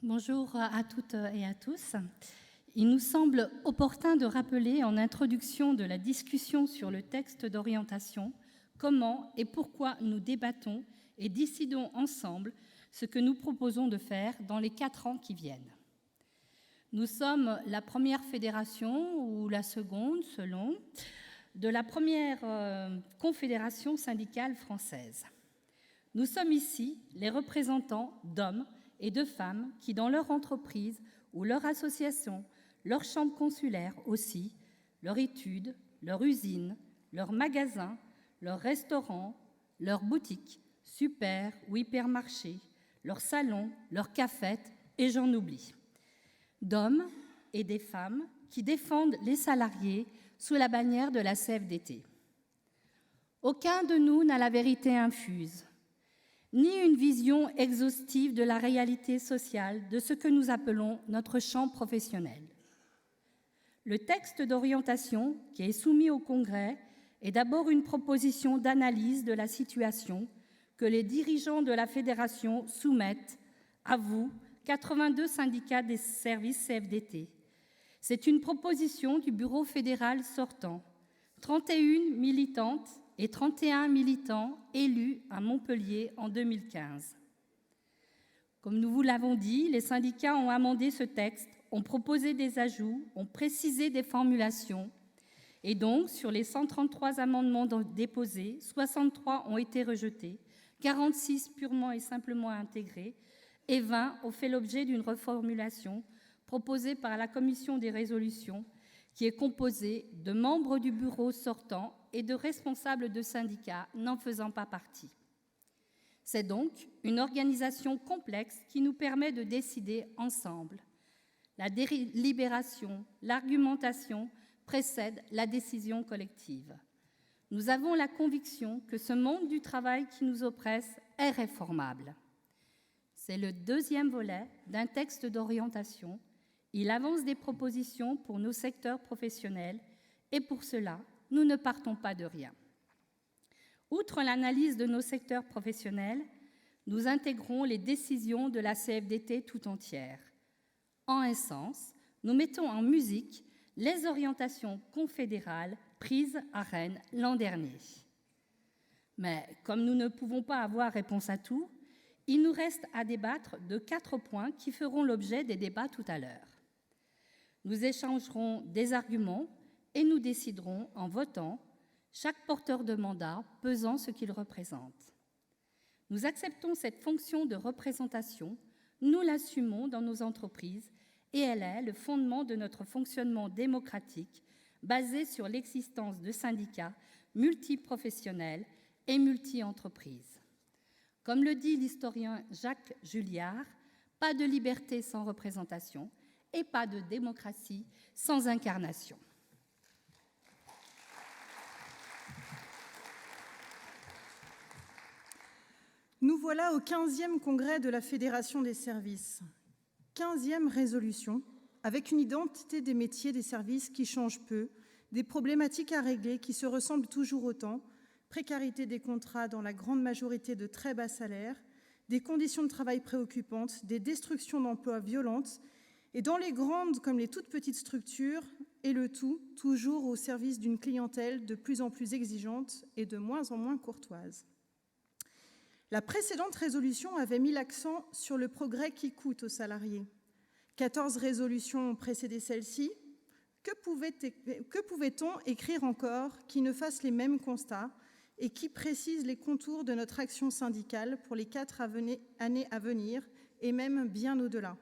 Bonjour à toutes et à tous. Il nous semble opportun de rappeler en introduction de la discussion sur le texte d'orientation comment et pourquoi nous débattons et décidons ensemble ce que nous proposons de faire dans les 4 ans qui viennent. Nous sommes la première fédération, ou la seconde selon, de la première confédération syndicale française. Nous sommes ici les représentants d'hommes et de femmes qui, dans leur entreprise ou leur association, leur chambre consulaire aussi, leur étude, leur usine, leur magasin, leur restaurant, leur boutique, super ou hypermarché, leur salon, leur cafette, et j'en oublie. D'hommes et des femmes qui défendent les salariés sous la bannière de la CFDT. Aucun de nous n'a la vérité infuse, ni une vision exhaustive de la réalité sociale de ce que nous appelons notre champ professionnel. Le texte d'orientation qui est soumis au Congrès est d'abord une proposition d'analyse de la situation que les dirigeants de la Fédération soumettent à vous, 82 syndicats des services CFDT. C'est une proposition du Bureau fédéral sortant, 31 militantes et 31 militants élus à Montpellier en 2015. Comme nous vous l'avons dit, les syndicats ont amendé ce texte, ont proposé des ajouts, ont précisé des formulations, et donc, sur les 133 amendements déposés, 63 ont été rejetés, 46 purement et simplement intégrés, et 20 ont fait l'objet d'une reformulation proposée par la commission des résolutions, qui est composée de membres du bureau sortant et de responsables de syndicats n'en faisant pas partie. C'est donc une organisation complexe qui nous permet de décider ensemble. La délibération, l'argumentation précèdent la décision collective. Nous avons la conviction que ce monde du travail qui nous oppresse est réformable. C'est le deuxième volet d'un texte d'orientation. Il avance des propositions pour nos secteurs professionnels et pour cela, nous ne partons pas de rien. Outre l'analyse de nos secteurs professionnels, nous intégrons les décisions de la CFDT tout entière. En essence, nous mettons en musique les orientations confédérales prises à Rennes l'an dernier. Mais comme nous ne pouvons pas avoir réponse à tout, il nous reste à débattre de 4 points qui feront l'objet des débats tout à l'heure. Nous échangerons des arguments et nous déciderons en votant, chaque porteur de mandat pesant ce qu'il représente. Nous acceptons cette fonction de représentation, nous l'assumons dans nos entreprises et elle est le fondement de notre fonctionnement démocratique basé sur l'existence de syndicats multiprofessionnels et multi-entreprises. Comme le dit l'historien Jacques Julliard, pas de liberté sans représentation et pas de démocratie sans incarnation. Nous voilà au 15e congrès de la Fédération des services. 15e résolution, avec une identité des métiers des services qui change peu, des problématiques à régler qui se ressemblent toujours autant, précarité des contrats dans la grande majorité de très bas salaires, des conditions de travail préoccupantes, des destructions d'emplois violentes, et dans les grandes comme les toutes petites structures, et le tout toujours au service d'une clientèle de plus en plus exigeante et de moins en moins courtoise. La précédente résolution avait mis l'accent sur le progrès qui coûte aux salariés. 14 résolutions ont précédé celle-ci. Que pouvait-on écrire encore qui ne fasse les mêmes constats et qui précise les contours de notre action syndicale pour les 4 années à venir et même bien au-delà?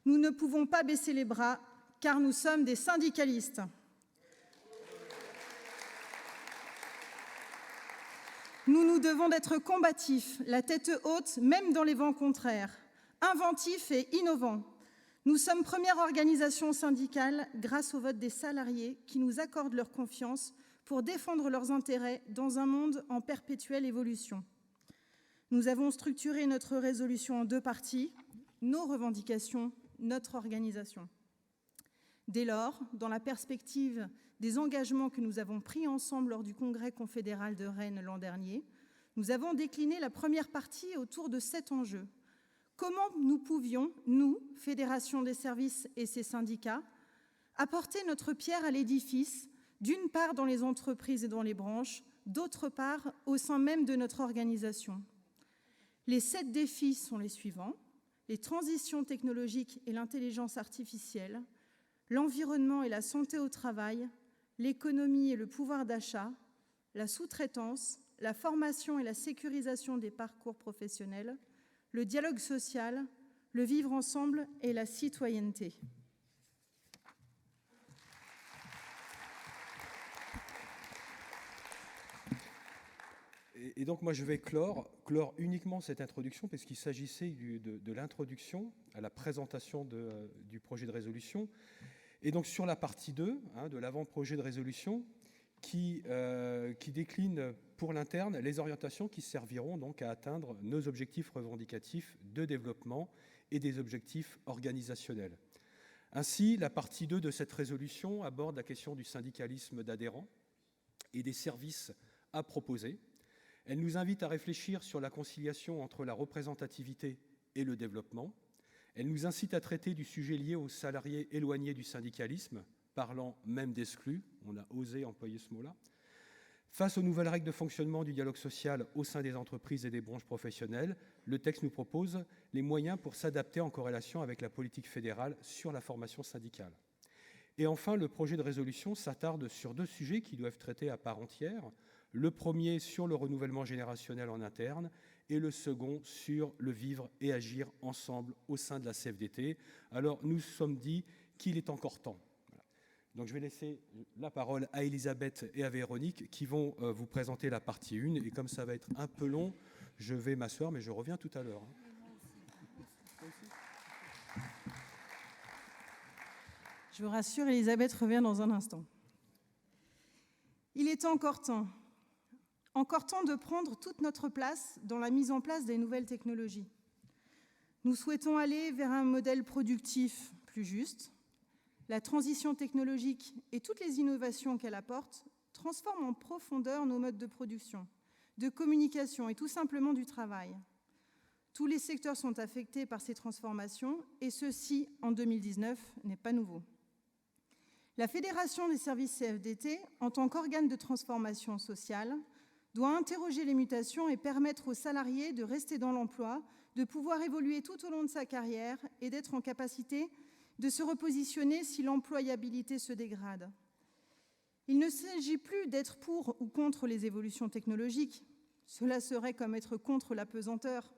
Nous ne pouvons pas baisser les bras car nous sommes des syndicalistes. Nous nous devons d'être combatifs, la tête haute, même dans les vents contraires, inventifs et innovants. Nous sommes première organisation syndicale grâce au vote des salariés qui nous accordent leur confiance pour défendre leurs intérêts dans un monde en perpétuelle évolution. Nous avons structuré notre résolution en 2 parties, nos revendications, notre organisation. Dès lors, dans la perspective des engagements que nous avons pris ensemble lors du Congrès confédéral de Rennes l'an dernier, nous avons décliné la première partie autour de 7 enjeux. comment nous pouvions, nous, Fédération des services et ses syndicats, apporter notre pierre à l'édifice, d'une part dans les entreprises et dans les branches, d'autre part au sein même de notre organisation. Les 7 défis sont les suivants: les transitions technologiques et l'intelligence artificielle, l'environnement et la santé au travail, l'économie et le pouvoir d'achat, la sous-traitance, la formation et la sécurisation des parcours professionnels, le dialogue social, le vivre ensemble et la citoyenneté. Et donc moi je vais clore uniquement cette introduction, parce qu'il s'agissait de l'introduction à la présentation du projet de résolution. Et donc sur la partie 2 de l'avant-projet de résolution, qui décline pour l'interne les orientations qui serviront donc à atteindre nos objectifs revendicatifs de développement et des objectifs organisationnels. Ainsi, la partie 2 de cette résolution aborde la question du syndicalisme d'adhérents et des services à proposer. Elle nous invite à réfléchir sur la conciliation entre la représentativité et le développement. Elle nous incite à traiter du sujet lié aux salariés éloignés du syndicalisme, parlant même d'exclus, on a osé employer ce mot-là. Face aux nouvelles règles de fonctionnement du dialogue social au sein des entreprises et des branches professionnelles, le texte nous propose les moyens pour s'adapter en corrélation avec la politique fédérale sur la formation syndicale. Et enfin, le projet de résolution s'attarde sur 2 sujets qui doivent traiter à part entière. Le premier sur le renouvellement générationnel en interne et le second sur le vivre et agir ensemble au sein de la CFDT. Alors, nous nous sommes dit qu'il est encore temps. Voilà. Donc, je vais laisser la parole à Elisabeth et à Véronique qui vont vous présenter la partie 1. Et comme ça va être un peu long, je vais m'asseoir, mais je reviens tout à l'heure. Je vous rassure, Elisabeth revient dans un instant. Il est encore temps de prendre toute notre place dans la mise en place des nouvelles technologies. Nous souhaitons aller vers un modèle productif plus juste. La transition technologique et toutes les innovations qu'elle apporte transforment en profondeur nos modes de production, de communication et tout simplement du travail. Tous les secteurs sont affectés par ces transformations et ceci, en 2019, n'est pas nouveau. La Fédération des services CFDT, en tant qu'organe de transformation sociale, doit interroger les mutations et permettre aux salariés de rester dans l'emploi, de pouvoir évoluer tout au long de sa carrière et d'être en capacité de se repositionner si l'employabilité se dégrade. Il ne s'agit plus d'être pour ou contre les évolutions technologiques. Cela serait comme être contre la pesanteur.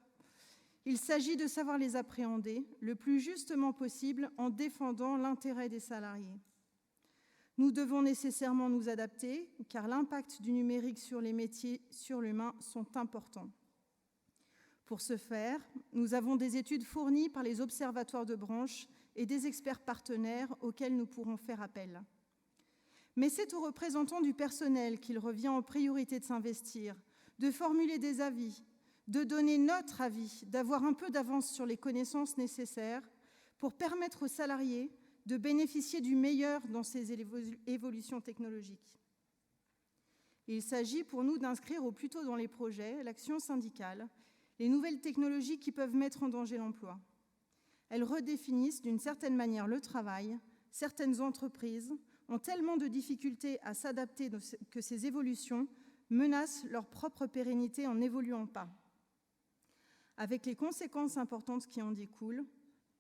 Il s'agit de savoir les appréhender le plus justement possible en défendant l'intérêt des salariés. Nous devons nécessairement nous adapter, car l'impact du numérique sur les métiers, sur l'humain, sont importants. Pour ce faire, nous avons des études fournies par les observatoires de branche et des experts partenaires auxquels nous pourrons faire appel. Mais c'est aux représentants du personnel qu'il revient en priorité de s'investir, de formuler des avis, de donner notre avis, d'avoir un peu d'avance sur les connaissances nécessaires pour permettre aux salariés de bénéficier du meilleur dans ces évolutions technologiques. Il s'agit pour nous d'inscrire au plus tôt dans les projets l'action syndicale, les nouvelles technologies qui peuvent mettre en danger l'emploi. Elles redéfinissent d'une certaine manière le travail. Certaines entreprises ont tellement de difficultés à s'adapter que ces évolutions menacent leur propre pérennité en n'évoluant pas. Avec les conséquences importantes qui en découlent,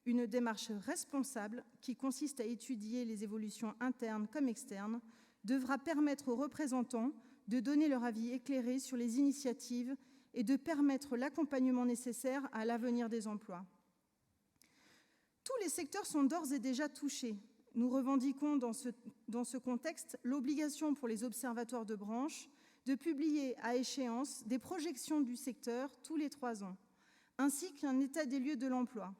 une démarche responsable qui consiste à étudier les évolutions internes comme externes devra permettre aux représentants de donner leur avis éclairé sur les initiatives et de permettre l'accompagnement nécessaire à l'avenir des emplois. Tous les secteurs sont d'ores et déjà touchés. Nous revendiquons dans ce contexte l'obligation pour les observatoires de branche de publier à échéance des projections du secteur tous les 3 ans, ainsi qu'un état des lieux de l'emploi.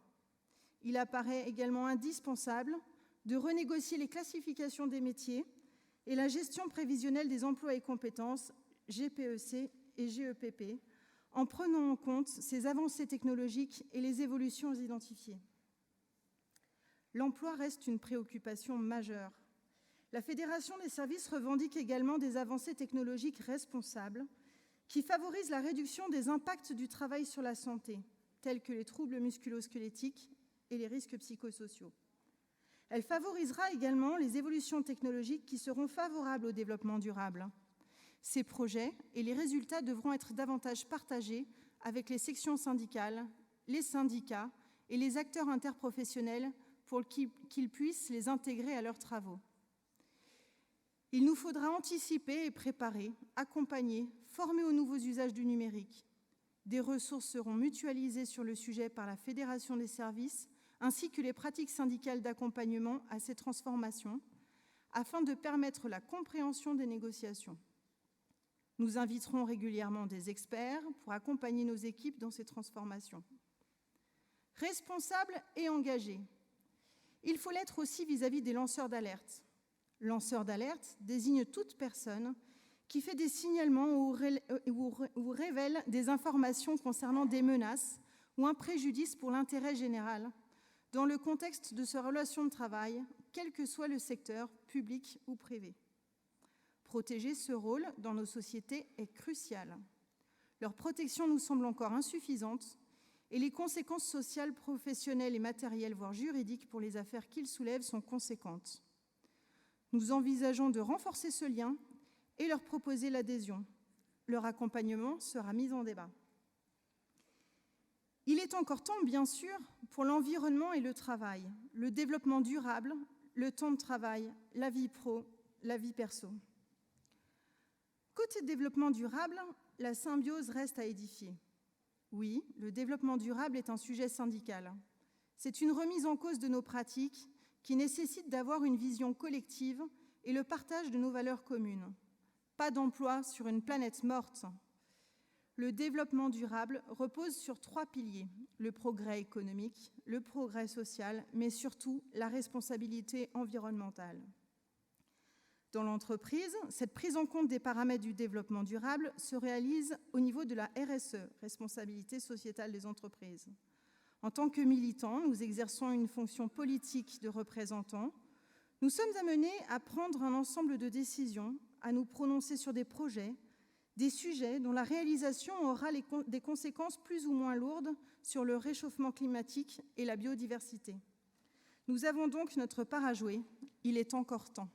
Il apparaît également indispensable de renégocier les classifications des métiers et la gestion prévisionnelle des emplois et compétences, GPEC et GEPP, en prenant en compte ces avancées technologiques et les évolutions identifiées. L'emploi reste une préoccupation majeure. La Fédération des services revendique également des avancées technologiques responsables qui favorisent la réduction des impacts du travail sur la santé, tels que les troubles musculo-squelettiques et les risques psychosociaux. Elle favorisera également les évolutions technologiques qui seront favorables au développement durable. Ces projets et les résultats devront être davantage partagés avec les sections syndicales, les syndicats et les acteurs interprofessionnels pour qu'ils puissent les intégrer à leurs travaux. Il nous faudra anticiper et préparer, accompagner, former aux nouveaux usages du numérique. Des ressources seront mutualisées sur le sujet par la Fédération des services, ainsi que les pratiques syndicales d'accompagnement à ces transformations, afin de permettre la compréhension des négociations. Nous inviterons régulièrement des experts pour accompagner nos équipes dans ces transformations. Responsables et engagés. Il faut l'être aussi vis-à-vis des lanceurs d'alerte. Lanceur d'alerte désigne toute personne qui fait des signalements ou révèle des informations concernant des menaces ou un préjudice pour l'intérêt général dans le contexte de sa relation de travail, quel que soit le secteur, public ou privé. Protéger ce rôle dans nos sociétés est crucial. Leur protection nous semble encore insuffisante et les conséquences sociales, professionnelles et matérielles, voire juridiques, pour les affaires qu'ils soulèvent sont conséquentes. Nous envisageons de renforcer ce lien et leur proposer l'adhésion. Leur accompagnement sera mis en débat. Il est encore temps, bien sûr, pour l'environnement et le travail, le développement durable, le temps de travail, la vie pro, la vie perso. Côté développement durable, la symbiose reste à édifier. Oui, le développement durable est un sujet syndical. C'est une remise en cause de nos pratiques qui nécessite d'avoir une vision collective et le partage de nos valeurs communes. Pas d'emploi sur une planète morte. Le développement durable repose sur 3 piliers, le progrès économique, le progrès social, mais surtout la responsabilité environnementale. Dans l'entreprise, cette prise en compte des paramètres du développement durable se réalise au niveau de la RSE, responsabilité sociétale des entreprises. En tant que militants, nous exerçons une fonction politique de représentants. Nous sommes amenés à prendre un ensemble de décisions, à nous prononcer sur des projets, des sujets dont la réalisation aura des conséquences plus ou moins lourdes sur le réchauffement climatique et la biodiversité. Nous avons donc notre part à jouer. Il est encore temps.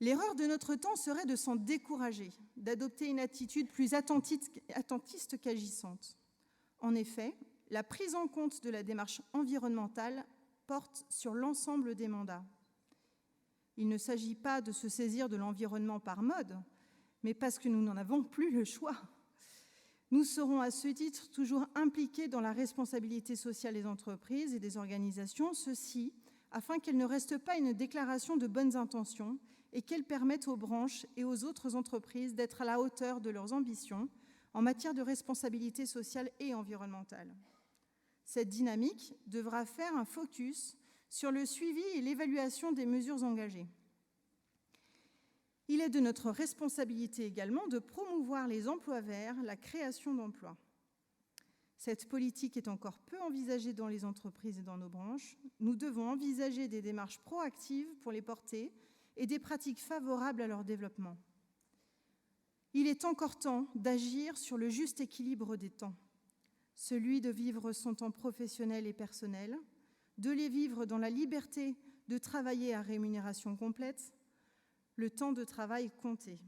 L'erreur de notre temps serait de s'en décourager, d'adopter une attitude plus attentiste qu'agissante. En effet, la prise en compte de la démarche environnementale porte sur l'ensemble des mandats. Il ne s'agit pas de se saisir de l'environnement par mode, mais parce que nous n'en avons plus le choix. Nous serons à ce titre toujours impliqués dans la responsabilité sociale des entreprises et des organisations, ceci afin qu'elle ne reste pas une déclaration de bonnes intentions et qu'elle permette aux branches et aux autres entreprises d'être à la hauteur de leurs ambitions en matière de responsabilité sociale et environnementale. Cette dynamique devra faire un focus sur le suivi et l'évaluation des mesures engagées. Il est de notre responsabilité également de promouvoir les emplois verts, la création d'emplois. Cette politique est encore peu envisagée dans les entreprises et dans nos branches. Nous devons envisager des démarches proactives pour les porter et des pratiques favorables à leur développement. Il est encore temps d'agir sur le juste équilibre des temps, celui de vivre son temps professionnel et personnel, de les vivre dans la liberté de travailler à rémunération complète, le temps de travail compté.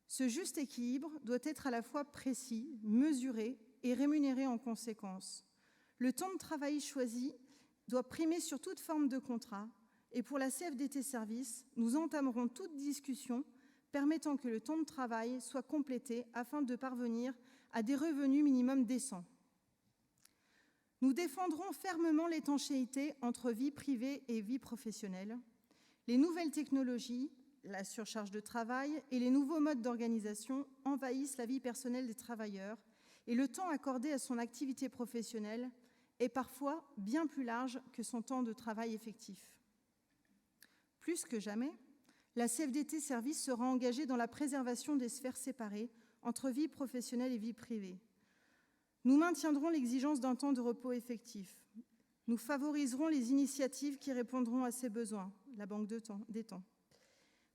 Ce juste équilibre doit être à la fois précis, mesuré et rémunéré en conséquence. Le temps de travail choisi doit primer sur toute forme de contrat et pour la CFDT Services, nous entamerons toute discussion permettant que le temps de travail soit complété afin de parvenir à des revenus minimums décents. Nous défendrons fermement l'étanchéité entre vie privée et vie professionnelle. Les nouvelles technologies, la surcharge de travail et les nouveaux modes d'organisation envahissent la vie personnelle des travailleurs et le temps accordé à son activité professionnelle est parfois bien plus large que son temps de travail effectif. Plus que jamais, la CFDT Services sera engagée dans la préservation des sphères séparées entre vie professionnelle et vie privée. Nous maintiendrons l'exigence d'un temps de repos effectif. Nous favoriserons les initiatives qui répondront à ces besoins, la banque des temps.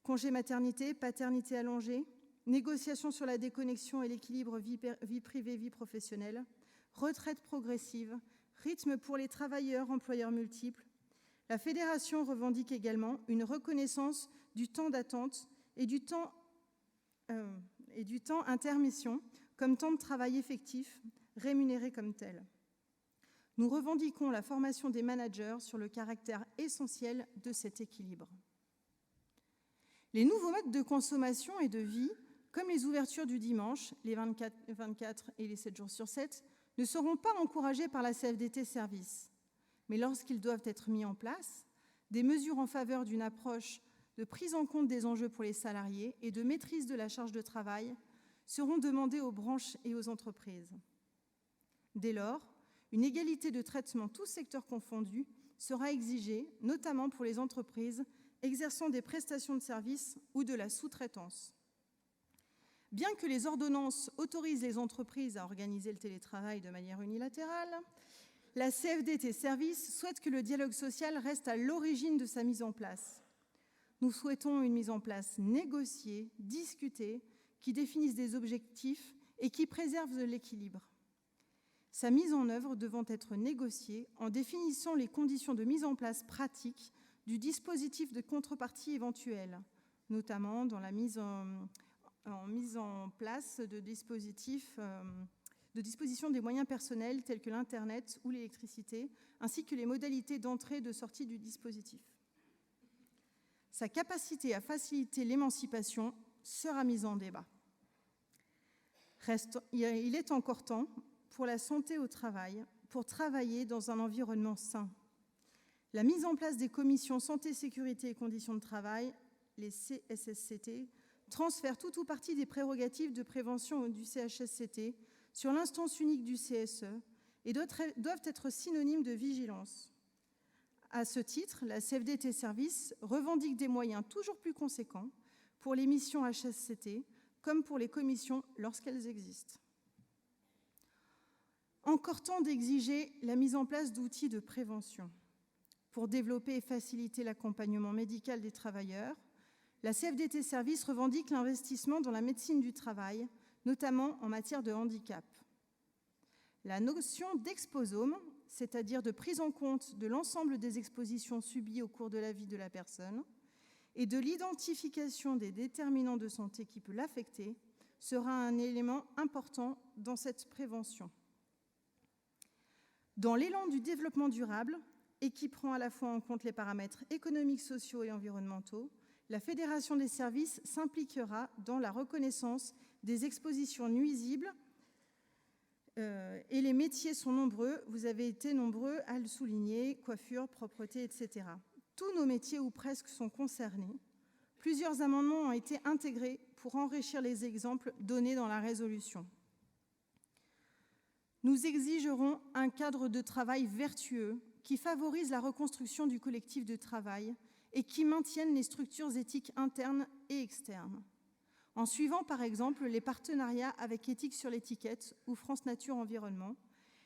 Congé maternité, paternité allongée, négociations sur la déconnexion et l'équilibre vie privée-vie professionnelle, retraite progressive, rythme pour les travailleurs employeurs multiples. La Fédération revendique également une reconnaissance du temps d'attente et du temps intermission comme temps de travail effectif, rémunéré comme tel. Nous revendiquons la formation des managers sur le caractère essentiel de cet équilibre. Les nouveaux modes de consommation et de vie, comme les ouvertures du dimanche, les 24 et les 7 jours sur 7, ne seront pas encouragés par la CFDT Services. Mais lorsqu'ils doivent être mis en place, des mesures en faveur d'une approche de prise en compte des enjeux pour les salariés et de maîtrise de la charge de travail seront demandées aux branches et aux entreprises. Dès lors, une égalité de traitement, tous secteurs confondus, sera exigée, notamment pour les entreprises exerçant des prestations de services ou de la sous-traitance. Bien que les ordonnances autorisent les entreprises à organiser le télétravail de manière unilatérale, la CFDT Services souhaite que le dialogue social reste à l'origine de sa mise en place. Nous souhaitons une mise en place négociée, discutée, qui définisse des objectifs et qui préserve l'équilibre. Sa mise en œuvre devant être négociée en définissant les conditions de mise en place pratique du dispositif de contrepartie éventuelle, notamment dans la mise en place de dispositifs de disposition des moyens personnels tels que l'Internet ou l'électricité, ainsi que les modalités d'entrée et de sortie du dispositif. Sa capacité à faciliter l'émancipation sera mise en débat. Il est encore temps pour la santé au travail, pour travailler dans un environnement sain. La mise en place des commissions santé, sécurité et conditions de travail, les CSSCT, transfère tout ou partie des prérogatives de prévention du CHSCT sur l'instance unique du CSE et doivent être synonymes de vigilance. À ce titre, la CFDT Services revendique des moyens toujours plus conséquents pour les missions HSCT comme pour les commissions lorsqu'elles existent. Encore temps d'exiger la mise en place d'outils de prévention. Pour développer et faciliter l'accompagnement médical des travailleurs, la CFDT Services revendique l'investissement dans la médecine du travail, notamment en matière de handicap. La notion d'exposome, c'est-à-dire de prise en compte de l'ensemble des expositions subies au cours de la vie de la personne, et de l'identification des déterminants de santé qui peut l'affecter, sera un élément important dans cette prévention. Dans l'élan du développement durable, et qui prend à la fois en compte les paramètres économiques, sociaux et environnementaux, la Fédération des services s'impliquera dans la reconnaissance des expositions nuisibles et les métiers sont nombreux, vous avez été nombreux à le souligner, coiffure, propreté, etc. Tous nos métiers ou presque sont concernés. Plusieurs amendements ont été intégrés pour enrichir les exemples donnés dans la résolution. Nous exigerons un cadre de travail vertueux qui favorise la reconstruction du collectif de travail et qui maintienne les structures éthiques internes et externes. En suivant par exemple les partenariats avec Éthique sur l'étiquette ou France Nature Environnement,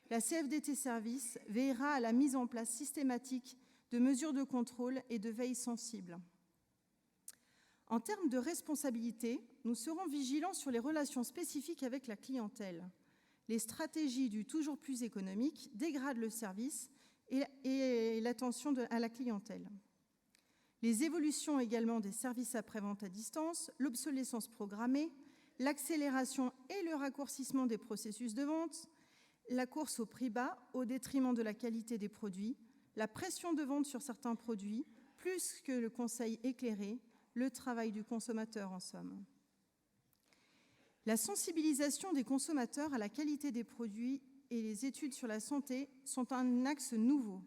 la CFDT Services veillera à la mise en place systématique de mesures de contrôle et de veille sensibles. En termes de responsabilité, nous serons vigilants sur les relations spécifiques avec la clientèle. Les stratégies du toujours plus économique dégradent le service et l'attention à la clientèle. Les évolutions également des services après-vente à distance, l'obsolescence programmée, l'accélération et le raccourcissement des processus de vente, la course au prix bas au détriment de la qualité des produits, la pression de vente sur certains produits, plus que le conseil éclairé, le travail du consommateur en somme. La sensibilisation des consommateurs à la qualité des produits et les études sur la santé sont un axe nouveau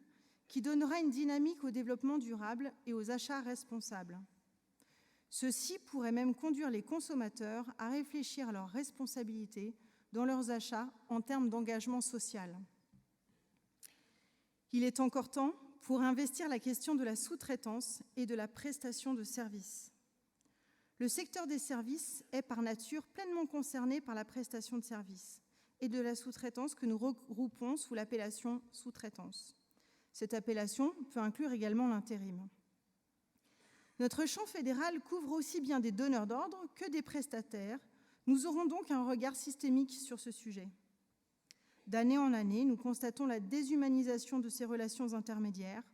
qui donnera une dynamique au développement durable et aux achats responsables. Ceci pourrait même conduire les consommateurs à réfléchir à leurs responsabilités dans leurs achats en termes d'engagement social. Il est encore temps pour investir la question de la sous-traitance et de la prestation de services. Le secteur des services est par nature pleinement concerné par la prestation de services et de la sous-traitance que nous regroupons sous l'appellation sous-traitance. Cette appellation peut inclure également l'intérim. Notre champ fédéral couvre aussi bien des donneurs d'ordre que des prestataires. Nous aurons donc un regard systémique sur ce sujet. D'année en année, nous constatons la déshumanisation de ces relations intermédiaires,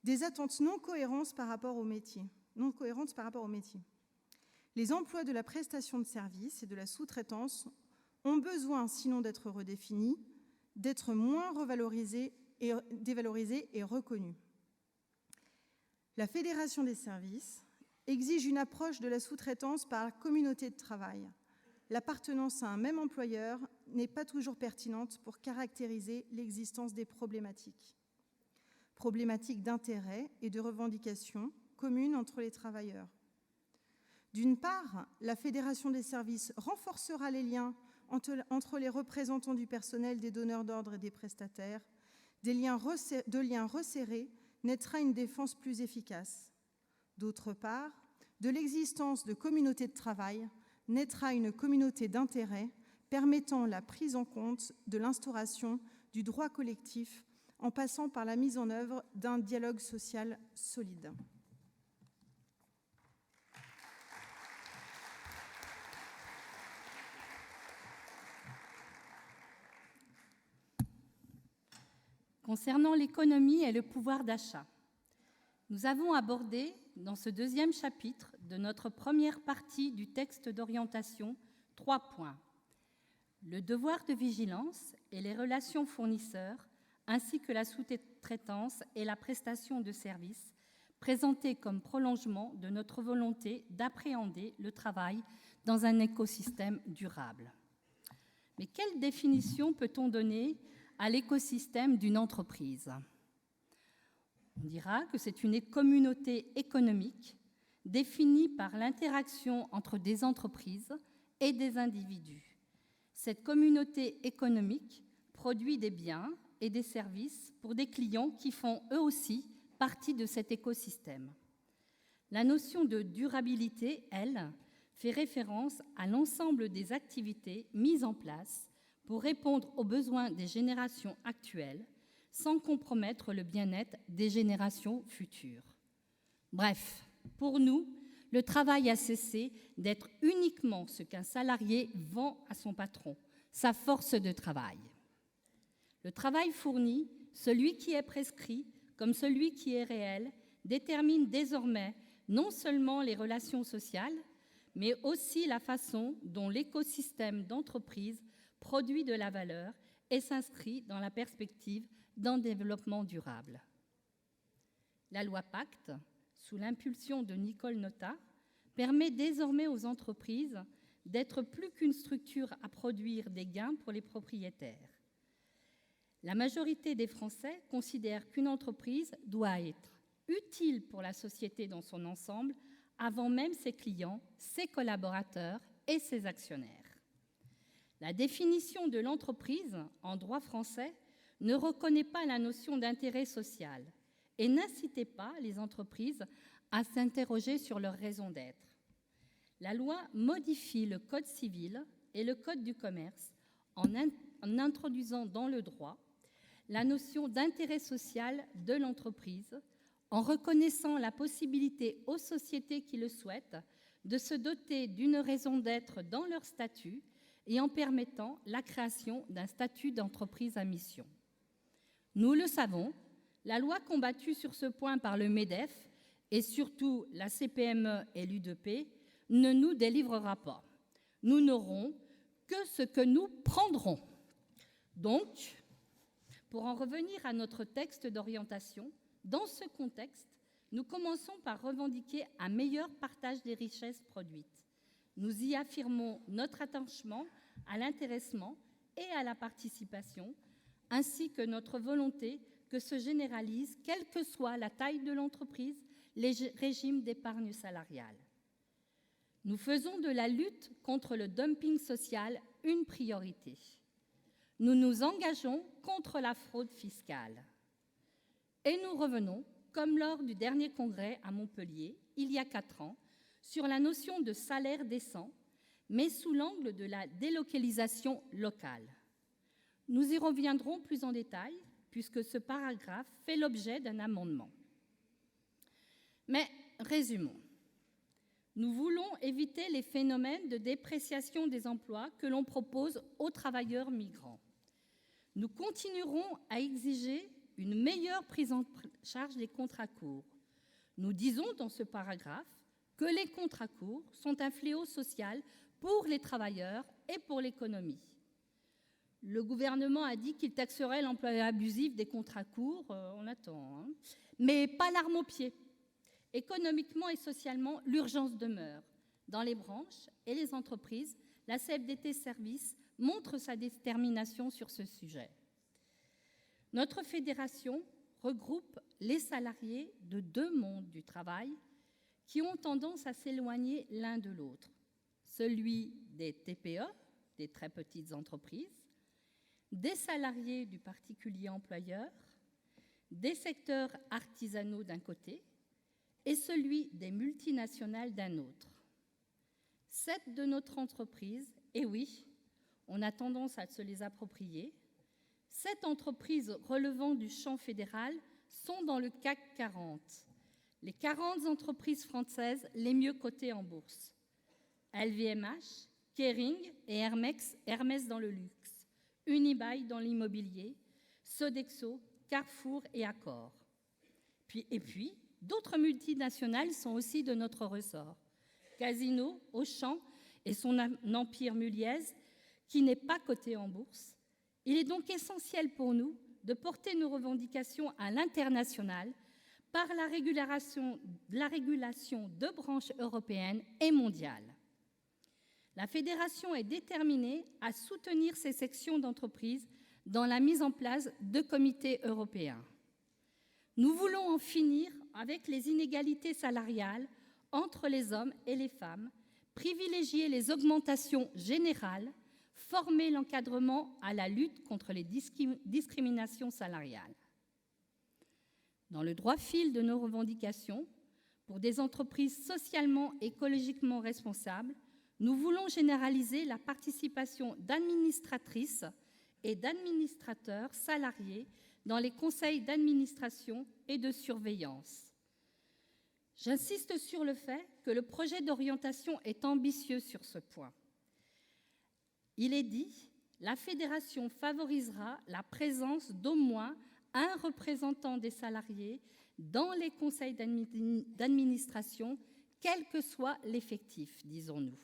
des attentes non cohérentes par rapport au métier. Les emplois de la prestation de services et de la sous-traitance ont besoin, sinon d'être redéfinis, d'être moins dévalorisés et reconnus. La Fédération des services exige une approche de la sous-traitance par la communauté de travail. L'appartenance à un même employeur n'est pas toujours pertinente pour caractériser l'existence des problématiques d'intérêt et de revendications communes entre les travailleurs. D'une part, la Fédération des services renforcera les liens entre les représentants du personnel, des donneurs d'ordre et des prestataires. De liens resserrés naîtra une défense plus efficace. D'autre part, de l'existence de communautés de travail naîtra une communauté d'intérêt permettant la prise en compte de l'instauration du droit collectif en passant par la mise en œuvre d'un dialogue social solide. Concernant l'économie et le pouvoir d'achat, nous avons abordé dans ce deuxième chapitre de notre première partie du texte d'orientation 3 points. Le devoir de vigilance et les relations fournisseurs, ainsi que la sous-traitance et la prestation de services, présentés comme prolongement de notre volonté d'appréhender le travail dans un écosystème durable. Mais quelle définition peut-on donner à l'écosystème d'une entreprise? On dira que c'est une communauté économique définie par l'interaction entre des entreprises et des individus. Cette communauté économique produit des biens et des services pour des clients qui font eux aussi partie de cet écosystème. La notion de durabilité, elle, fait référence à l'ensemble des activités mises en place pour répondre aux besoins des générations actuelles sans compromettre le bien-être des générations futures. Bref, pour nous, le travail a cessé d'être uniquement ce qu'un salarié vend à son patron, sa force de travail. Le travail fourni, celui qui est prescrit comme celui qui est réel, détermine désormais non seulement les relations sociales, mais aussi la façon dont l'écosystème d'entreprise produit de la valeur et s'inscrit dans la perspective d'un développement durable. La loi Pacte, sous l'impulsion de Nicole Notat, permet désormais aux entreprises d'être plus qu'une structure à produire des gains pour les propriétaires. La majorité des Français considèrent qu'une entreprise doit être utile pour la société dans son ensemble avant même ses clients, ses collaborateurs et ses actionnaires. La définition de l'entreprise en droit français ne reconnaît pas la notion d'intérêt social et n'incitait pas les entreprises à s'interroger sur leur raison d'être. La loi modifie le Code civil et le Code du commerce en introduisant dans le droit la notion d'intérêt social de l'entreprise, en reconnaissant la possibilité aux sociétés qui le souhaitent de se doter d'une raison d'être dans leur statut et en permettant la création d'un statut d'entreprise à mission. Nous le savons, la loi combattue sur ce point par le MEDEF et surtout la CPME et l'UDP ne nous délivrera pas. Nous n'aurons que ce que nous prendrons. Donc, pour en revenir à notre texte d'orientation, dans ce contexte, nous commençons par revendiquer un meilleur partage des richesses produites. Nous y affirmons notre attachement à l'intéressement et à la participation, ainsi que notre volonté que se généralisent, quelle que soit la taille de l'entreprise, les régimes d'épargne salariale. Nous faisons de la lutte contre le dumping social une priorité. Nous nous engageons contre la fraude fiscale. Et nous revenons, comme lors du dernier congrès à Montpellier, il y a 4 ans, sur la notion de salaire décent, mais sous l'angle de la délocalisation locale. Nous y reviendrons plus en détail, puisque ce paragraphe fait l'objet d'un amendement. Mais Résumons. Nous voulons éviter les phénomènes de dépréciation des emplois que l'on propose aux travailleurs migrants. Nous continuerons à exiger une meilleure prise en charge des contrats courts. Nous disons dans ce paragraphe que les contrats courts sont un fléau social pour les travailleurs et pour l'économie. Le gouvernement a dit qu'il taxerait l'emploi abusif des contrats courts, on attend, hein. Mais pas l'arme au pied. Économiquement et socialement, l'urgence demeure. Dans les branches et les entreprises, la CFDT Services montre sa détermination sur ce sujet. Notre fédération regroupe les salariés de deux mondes du travail qui ont tendance à s'éloigner l'un de l'autre. Celui des TPE, des très petites entreprises, des salariés du particulier employeur, des secteurs artisanaux d'un côté et celui des multinationales d'un autre. Sept de notre entreprise, et oui, on a tendance à se les approprier, 7 entreprises relevant du champ fédéral sont dans le CAC 40, les 40 entreprises françaises les mieux cotées en bourse. LVMH, Kering et Hermès dans le luxe, Unibail dans l'immobilier, Sodexo, Carrefour et Accor. Et puis, d'autres multinationales sont aussi de notre ressort. Casino, Auchan et son empire Muliez, qui n'est pas coté en bourse. Il est donc essentiel pour nous de porter nos revendications à l'international par la régulation de branches européennes et mondiales. La Fédération est déterminée à soutenir ces sections d'entreprises dans la mise en place de comités européens. Nous voulons en finir avec les inégalités salariales entre les hommes et les femmes, privilégier les augmentations générales, former l'encadrement à la lutte contre les discriminations salariales. Dans le droit fil de nos revendications, pour des entreprises socialement et écologiquement responsables, nous voulons généraliser la participation d'administratrices et d'administrateurs salariés dans les conseils d'administration et de surveillance. J'insiste sur le fait que le projet d'orientation est ambitieux sur ce point. Il est dit, la Fédération favorisera la présence d'au moins un représentant des salariés dans les conseils d'administration, quel que soit l'effectif, disons-nous.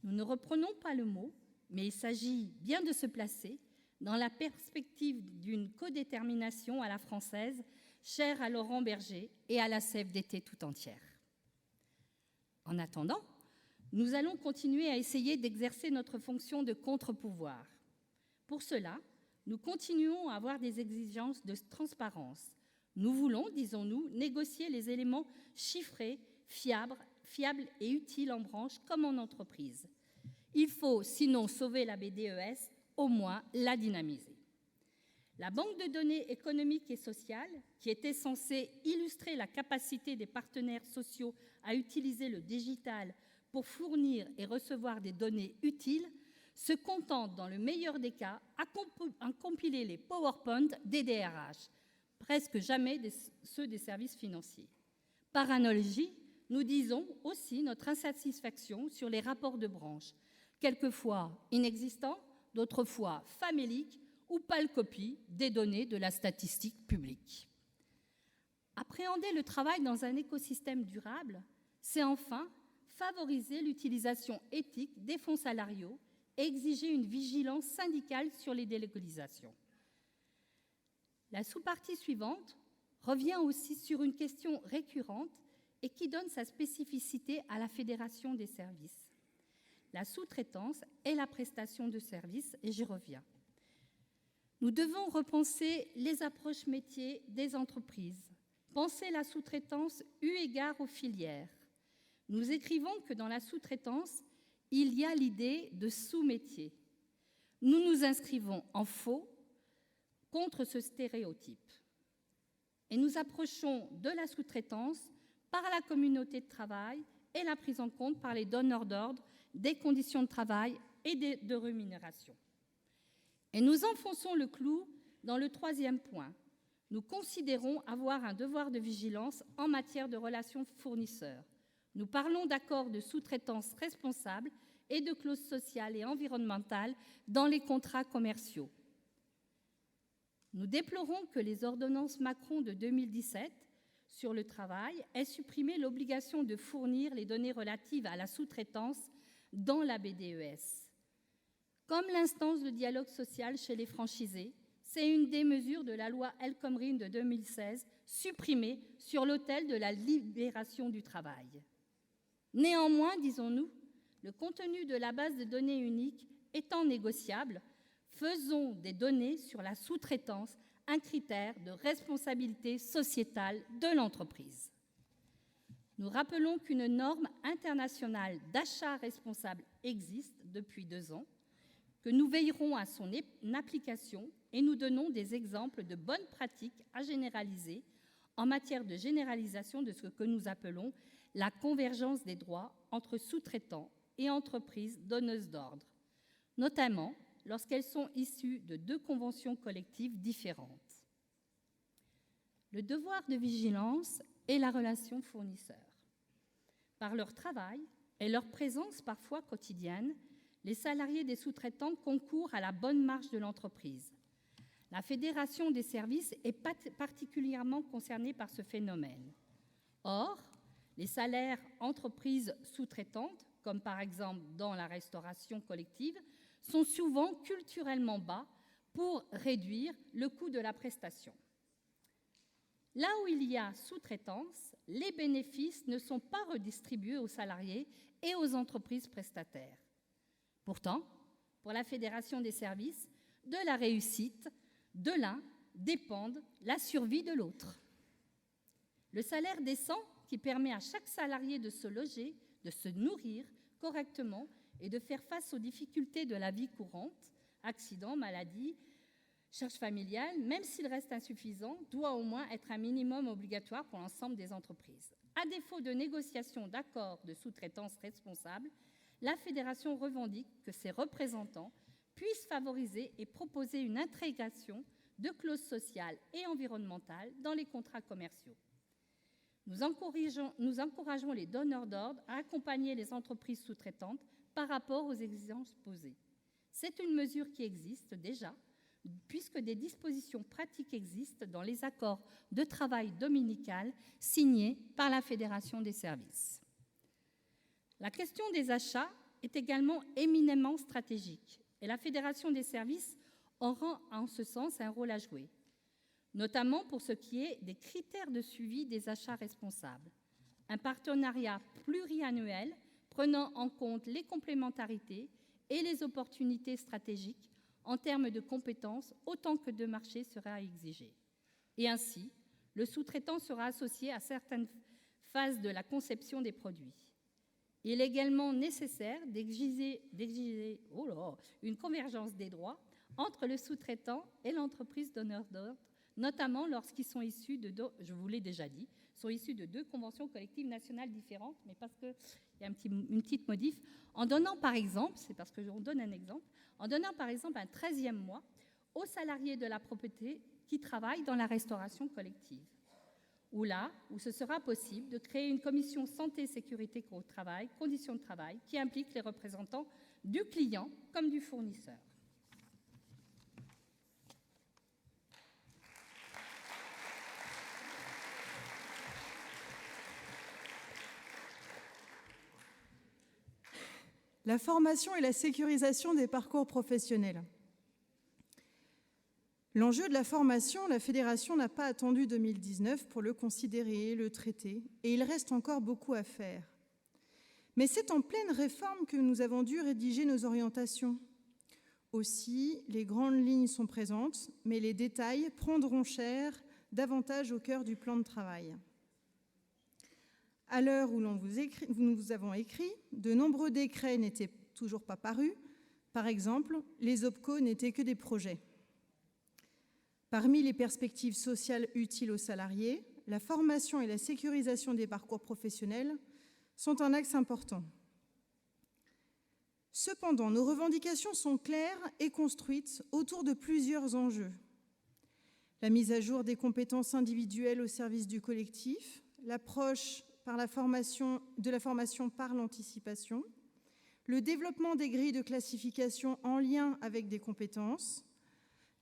Nous ne reprenons pas le mot, mais il s'agit bien de se placer dans la perspective d'une codétermination à la française, chère à Laurent Berger et à la CFDT tout entière. En attendant, nous allons continuer à essayer d'exercer notre fonction de contre-pouvoir. Pour cela, nous continuons à avoir des exigences de transparence. Nous voulons, disons-nous, négocier les éléments chiffrés, fiables et utiles en branche comme en entreprise. Il faut, sinon sauver la BDES, au moins la dynamiser. La banque de données économiques et sociales, qui était censée illustrer la capacité des partenaires sociaux à utiliser le digital pour fournir et recevoir des données utiles, se contente, dans le meilleur des cas, à compiler les PowerPoint des DRH, presque jamais ceux des services financiers. Par analogie, nous disons aussi notre insatisfaction sur les rapports de branche, quelquefois inexistants, d'autres fois faméliques ou pâle copie des données de la statistique publique. Appréhender le travail dans un écosystème durable, c'est enfin favoriser l'utilisation éthique des fonds salariaux et exiger une vigilance syndicale sur les délocalisations. La sous-partie suivante revient aussi sur une question récurrente et qui donne sa spécificité à la Fédération des services. La sous-traitance et la prestation de services, et j'y reviens. Nous devons repenser les approches métiers des entreprises, penser la sous-traitance eu égard aux filières. Nous écrivons que dans la sous-traitance, il y a l'idée de sous-métier. Nous nous inscrivons en faux contre ce stéréotype. Et nous approchons de la sous-traitance par la communauté de travail et la prise en compte par les donneurs d'ordre des conditions de travail et de rémunération. Et nous enfonçons le clou dans le troisième point. Nous considérons avoir un devoir de vigilance en matière de relations fournisseurs. Nous parlons d'accords de sous-traitance responsables et de clauses sociales et environnementales dans les contrats commerciaux. Nous déplorons que les ordonnances Macron de 2017 sur le travail aient supprimé l'obligation de fournir les données relatives à la sous-traitance dans la BDES. Comme l'instance de dialogue social chez les franchisés, c'est une des mesures de la loi El Khomri de 2016 supprimée sur l'autel de la libération du travail. Néanmoins, disons-nous, le contenu de la base de données unique étant négociable, faisons des données sur la sous-traitance un critère de responsabilité sociétale de l'entreprise. Nous rappelons qu'une norme internationale d'achat responsable existe depuis 2 ans, que nous veillerons à son application et nous donnons des exemples de bonnes pratiques à généraliser en matière de généralisation de ce que nous appelons la convergence des droits entre sous-traitants et entreprises donneuses d'ordre, notamment lorsqu'elles sont issues de 2 conventions collectives différentes. Le devoir de vigilance et la relation fournisseur. Par leur travail et leur présence parfois quotidienne, les salariés des sous-traitants concourent à la bonne marche de l'entreprise. La Fédération des services est particulièrement concernée par ce phénomène. Or, les salaires entreprises sous-traitantes, comme par exemple dans la restauration collective, sont souvent culturellement bas pour réduire le coût de la prestation. Là où il y a sous-traitance, les bénéfices ne sont pas redistribués aux salariés et aux entreprises prestataires. Pourtant, pour la Fédération des services, de la réussite de l'un dépendent la survie de l'autre. Le salaire décent qui permet à chaque salarié de se loger, de se nourrir correctement et de faire face aux difficultés de la vie courante, accidents, maladies, charges familiales, même s'il reste insuffisant, doit au moins être un minimum obligatoire pour l'ensemble des entreprises. À défaut de négociation d'accords de sous-traitance responsables, la Fédération revendique que ses représentants puissent favoriser et proposer une intégration de clauses sociales et environnementales dans les contrats commerciaux. Nous encourageons les donneurs d'ordre à accompagner les entreprises sous-traitantes par rapport aux exigences posées. C'est une mesure qui existe déjà, puisque des dispositions pratiques existent dans les accords de travail dominical signés par la Fédération des services. La question des achats est également éminemment stratégique et la Fédération des services aura en ce sens un rôle à jouer, notamment pour ce qui est des critères de suivi des achats responsables. Un partenariat pluriannuel prenant en compte les complémentarités et les opportunités stratégiques en termes de compétences autant que de marché sera exigé. Et ainsi, le sous-traitant sera associé à certaines phases de la conception des produits. Il est également nécessaire d'exiger une convergence des droits entre le sous-traitant et l'entreprise donneur d'ordre, notamment lorsqu'ils sont issus de, je vous l'ai déjà dit, sont issus de 2 conventions collectives nationales différentes, mais parce qu'il y a une petite modif, en donnant par exemple, c'est parce que on donne un exemple, en donnant par exemple un 13e mois aux salariés de la propriété qui travaillent dans la restauration collective, ou là où ce sera possible de créer une commission santé-sécurité au travail, conditions de travail, qui implique les représentants du client comme du fournisseur. La formation et la sécurisation des parcours professionnels. L'enjeu de la formation, la Fédération n'a pas attendu 2019 pour le considérer, le traiter, et il reste encore beaucoup à faire. Mais c'est en pleine réforme que nous avons dû rédiger nos orientations. Aussi, les grandes lignes sont présentes, mais les détails prendront cher davantage au cœur du plan de travail. À l'heure où nous vous avons écrit, de nombreux décrets n'étaient toujours pas parus. Par exemple, les OPCO n'étaient que des projets. Parmi les perspectives sociales utiles aux salariés, la formation et la sécurisation des parcours professionnels sont un axe important. Cependant, nos revendications sont claires et construites autour de plusieurs enjeux. la mise à jour des compétences individuelles au service du collectif, l'approche de la formation par l'anticipation, le développement des grilles de classification en lien avec des compétences,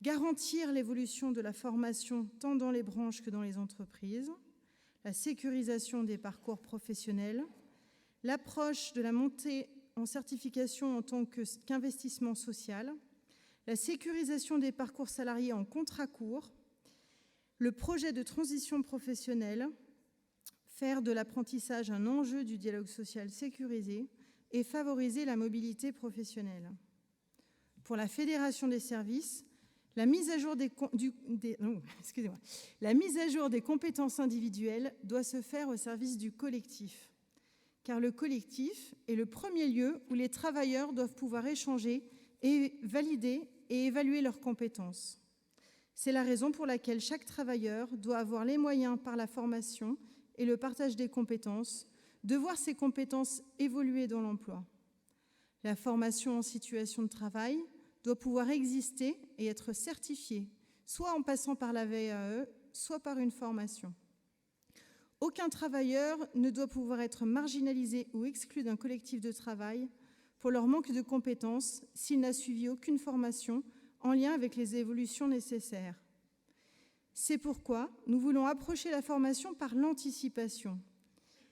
garantir l'évolution de la formation tant dans les branches que dans les entreprises, la sécurisation des parcours professionnels, l'approche de la montée en certification en tant qu'investissement social, la sécurisation des parcours salariés en contrat court, le projet de transition professionnelle, faire de l'apprentissage un enjeu du dialogue social sécurisé et favoriser la mobilité professionnelle. Pour la Fédération des services, la mise à jour des compétences individuelles doit se faire au service du collectif, car le collectif est le premier lieu où les travailleurs doivent pouvoir échanger et valider et évaluer leurs compétences. C'est la raison pour laquelle chaque travailleur doit avoir les moyens, par la formation et le partage des compétences, de voir ses compétences évoluer dans l'emploi. La formation en situation de travail doit pouvoir exister et être certifiée, soit en passant par la VAE, soit par une formation. Aucun travailleur ne doit pouvoir être marginalisé ou exclu d'un collectif de travail pour leur manque de compétences s'il n'a suivi aucune formation en lien avec les évolutions nécessaires. C'est pourquoi nous voulons approcher la formation par l'anticipation.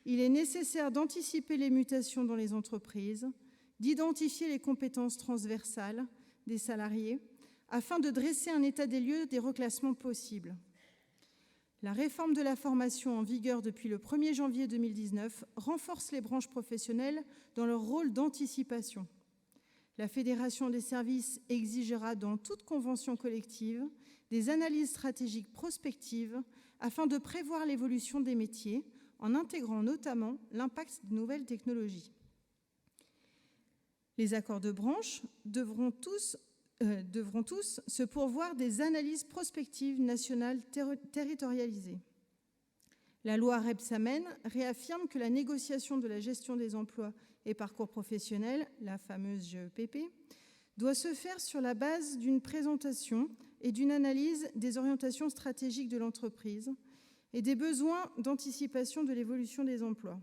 Il est nécessaire d'anticiper les mutations dans les entreprises, d'identifier les compétences transversales des salariés afin de dresser un état des lieux des reclassements possibles. La réforme de la formation en vigueur depuis le 1er janvier 2019 renforce les branches professionnelles dans leur rôle d'anticipation. La Fédération des services exigera dans toute convention collective des analyses stratégiques prospectives afin de prévoir l'évolution des métiers en intégrant notamment l'impact des nouvelles technologies. Les accords de branche devront tous se pourvoir des analyses prospectives nationales territorialisées. La loi Rebsamen réaffirme que la négociation de la gestion des emplois et parcours professionnels, la fameuse GEPP, doit se faire sur la base d'une présentation et d'une analyse des orientations stratégiques de l'entreprise et des besoins d'anticipation de l'évolution des emplois.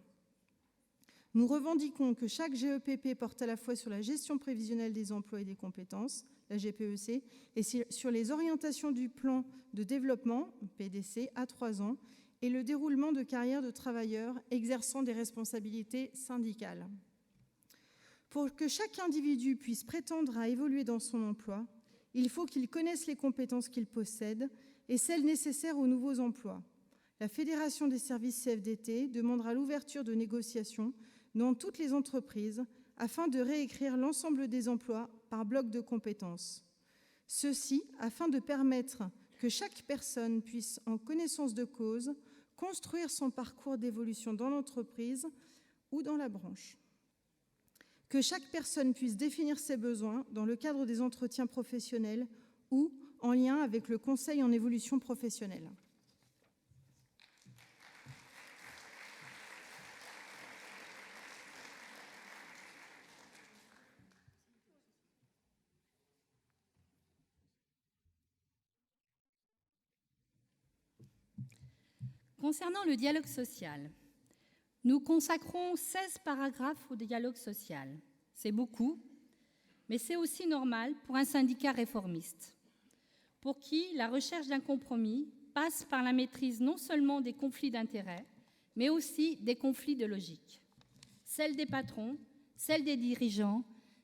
Nous revendiquons que chaque GEPP porte à la fois sur la gestion prévisionnelle des emplois et des compétences, la GPEC, et sur les orientations du plan de développement, PDC, à 3 ans, et le déroulement de carrière de travailleurs exerçant des responsabilités syndicales. Pour que chaque individu puisse prétendre à évoluer dans son emploi, il faut qu'il connaisse les compétences qu'il possède et celles nécessaires aux nouveaux emplois. La Fédération des services CFDT demandera l'ouverture de négociations dans toutes les entreprises afin de réécrire l'ensemble des emplois par bloc de compétences. Ceci afin de permettre que chaque personne puisse, en connaissance de cause, construire son parcours d'évolution dans l'entreprise ou dans la branche. Que chaque personne puisse définir ses besoins dans le cadre des entretiens professionnels ou en lien avec le conseil en évolution professionnelle. Concernant le dialogue social, nous consacrons 16 paragraphes au dialogue social. C'est beaucoup, mais c'est aussi normal pour un syndicat réformiste, pour qui la recherche d'un compromis passe par la maîtrise non seulement des conflits d'intérêts, mais aussi des conflits de logique. Celle des patrons, celle des dirigeants,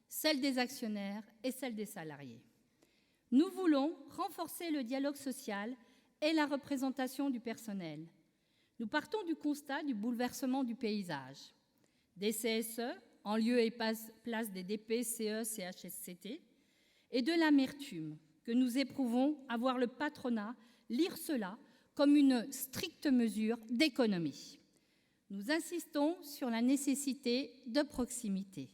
celle des actionnaires et celle des salariés. Nous voulons renforcer le dialogue social et la représentation du personnel. Nous partons du constat du bouleversement du paysage, des CSE en lieu et place des DP, CE, CHSCT, et de l'amertume que nous éprouvons à voir le patronat lire cela comme une stricte mesure d'économie. Nous insistons sur la nécessité de proximité.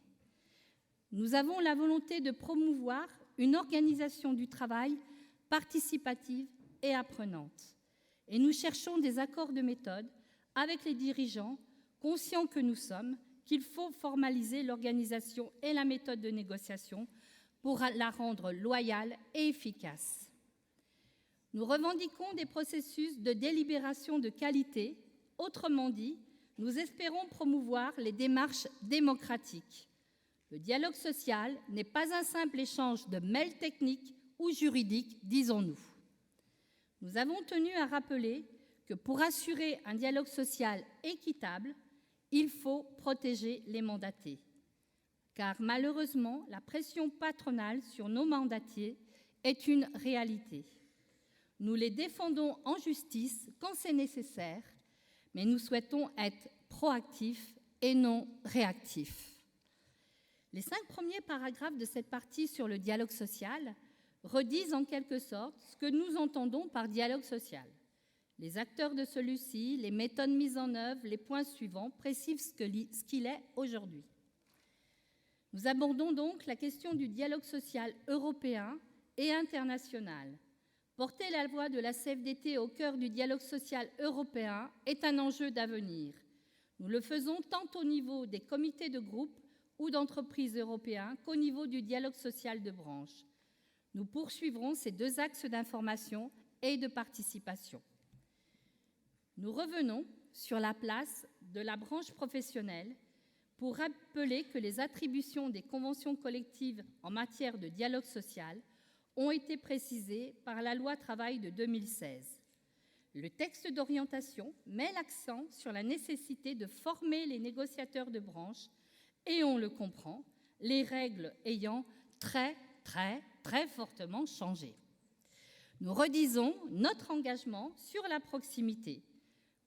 Nous avons la volonté de promouvoir une organisation du travail participative et apprenante. Et nous cherchons des accords de méthode avec les dirigeants, conscients que nous sommes, qu'il faut formaliser l'organisation et la méthode de négociation pour la rendre loyale et efficace. Nous revendiquons des processus de délibération de qualité. Autrement dit, nous espérons promouvoir les démarches démocratiques. Le dialogue social n'est pas un simple échange de mails techniques ou juridiques, disons-nous. Nous avons tenu à rappeler que pour assurer un dialogue social équitable, il faut protéger les mandatés. Car malheureusement, la pression patronale sur nos mandatiers est une réalité. Nous les défendons en justice quand c'est nécessaire, mais nous souhaitons être proactifs et non réactifs. Les 5 premiers paragraphes de cette partie sur le dialogue social redisent en quelque sorte ce que nous entendons par dialogue social. Les acteurs de celui-ci, les méthodes mises en œuvre, les points suivants précisent ce qu'il est aujourd'hui. Nous abordons donc la question du dialogue social européen et international. Porter la voix de la CFDT au cœur du dialogue social européen est un enjeu d'avenir. Nous le faisons tant au niveau des comités de groupe ou d'entreprises européens qu'au niveau du dialogue social de branche. Nous poursuivrons ces 2 axes d'information et de participation. Nous revenons sur la place de la branche professionnelle pour rappeler que les attributions des conventions collectives en matière de dialogue social ont été précisées par la loi Travail de 2016. Le texte d'orientation met l'accent sur la nécessité de former les négociateurs de branche et on le comprend, les règles ayant très fortement changé. Nous redisons notre engagement sur la proximité.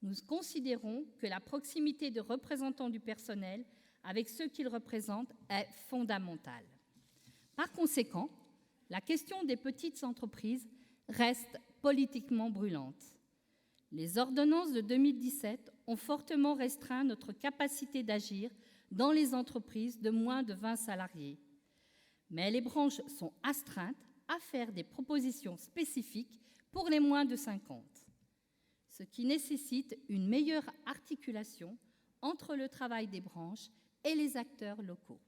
Nous considérons que la proximité de représentants du personnel avec ceux qu'ils représentent est fondamentale. Par conséquent, la question des petites entreprises reste politiquement brûlante. Les ordonnances de 2017 ont fortement restreint notre capacité d'agir dans les entreprises de moins de 20 salariés. Mais les branches sont astreintes à faire des propositions spécifiques pour les moins de 50, ce qui nécessite une meilleure articulation entre le travail des branches et les acteurs locaux.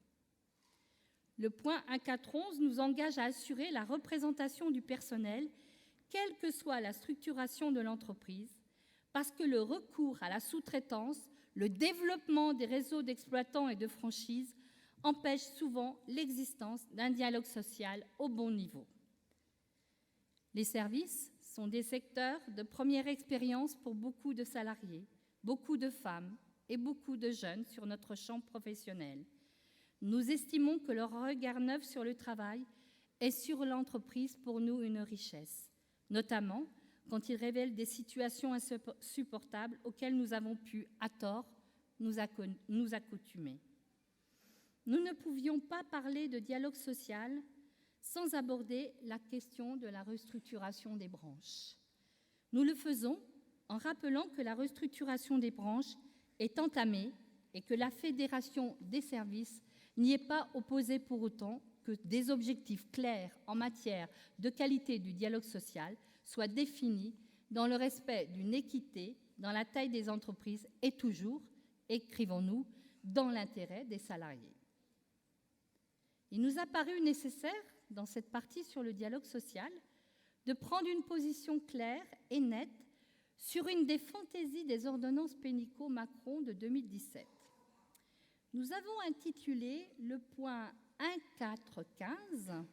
Le point 1.4.11 nous engage à assurer la représentation du personnel, quelle que soit la structuration de l'entreprise, parce que le recours à la sous-traitance, le développement des réseaux d'exploitants et de franchises empêche souvent l'existence d'un dialogue social au bon niveau. Les services sont des secteurs de première expérience pour beaucoup de salariés, beaucoup de femmes et beaucoup de jeunes sur notre champ professionnel. Nous estimons que leur regard neuf sur le travail est sur l'entreprise pour nous une richesse, notamment quand ils révèlent des situations insupportables auxquelles nous avons pu, à tort, nous accoutumer. Nous ne pouvions pas parler de dialogue social sans aborder la question de la restructuration des branches. Nous le faisons en rappelant que la restructuration des branches est entamée et que la Fédération des services n'y est pas opposée pour autant que des objectifs clairs en matière de qualité du dialogue social soient définis dans le respect d'une équité dans la taille des entreprises et toujours, écrivons-nous, dans l'intérêt des salariés. Il nous a paru nécessaire, dans cette partie sur le dialogue social, de prendre une position claire et nette sur une des fantaisies des ordonnances Pénicaud-Macron de 2017. Nous avons intitulé le point 1.4.15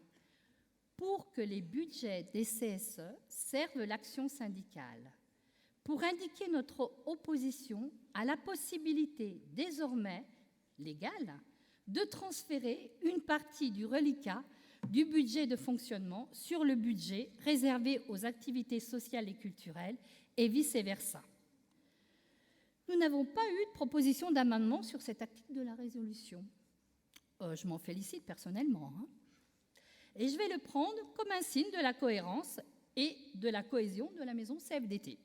« Pour que les budgets des CSE servent l'action syndicale », pour indiquer notre opposition à la possibilité désormais légale de transférer une partie du reliquat du budget de fonctionnement sur le budget réservé aux activités sociales et culturelles et vice-versa. Nous n'avons pas eu de proposition d'amendement sur cet article de la résolution. Je m'en félicite personnellement. Et je vais le prendre comme un signe de la cohérence et de la cohésion de la maison CFDT.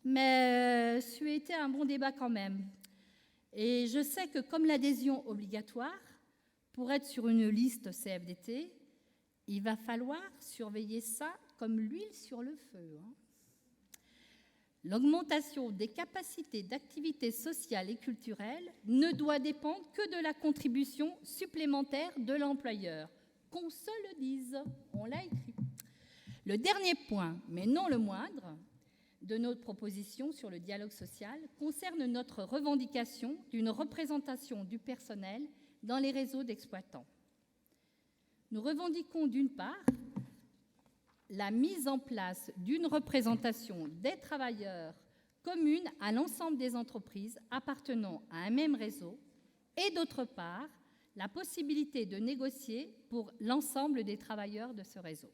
Mais ça a été un bon débat quand même. Et je sais que comme l'adhésion obligatoire, pour être sur une liste CFDT, il va falloir surveiller ça comme l'huile sur le feu. L'augmentation des capacités d'activité sociale et culturelle ne doit dépendre que de la contribution supplémentaire de l'employeur. Qu'on se le dise, on l'a écrit. Le dernier point, mais non le moindre, de notre proposition sur le dialogue social concerne notre revendication d'une représentation du personnel dans les réseaux d'exploitants. Nous revendiquons d'une part la mise en place d'une représentation des travailleurs commune à l'ensemble des entreprises appartenant à un même réseau et d'autre part la possibilité de négocier pour l'ensemble des travailleurs de ce réseau.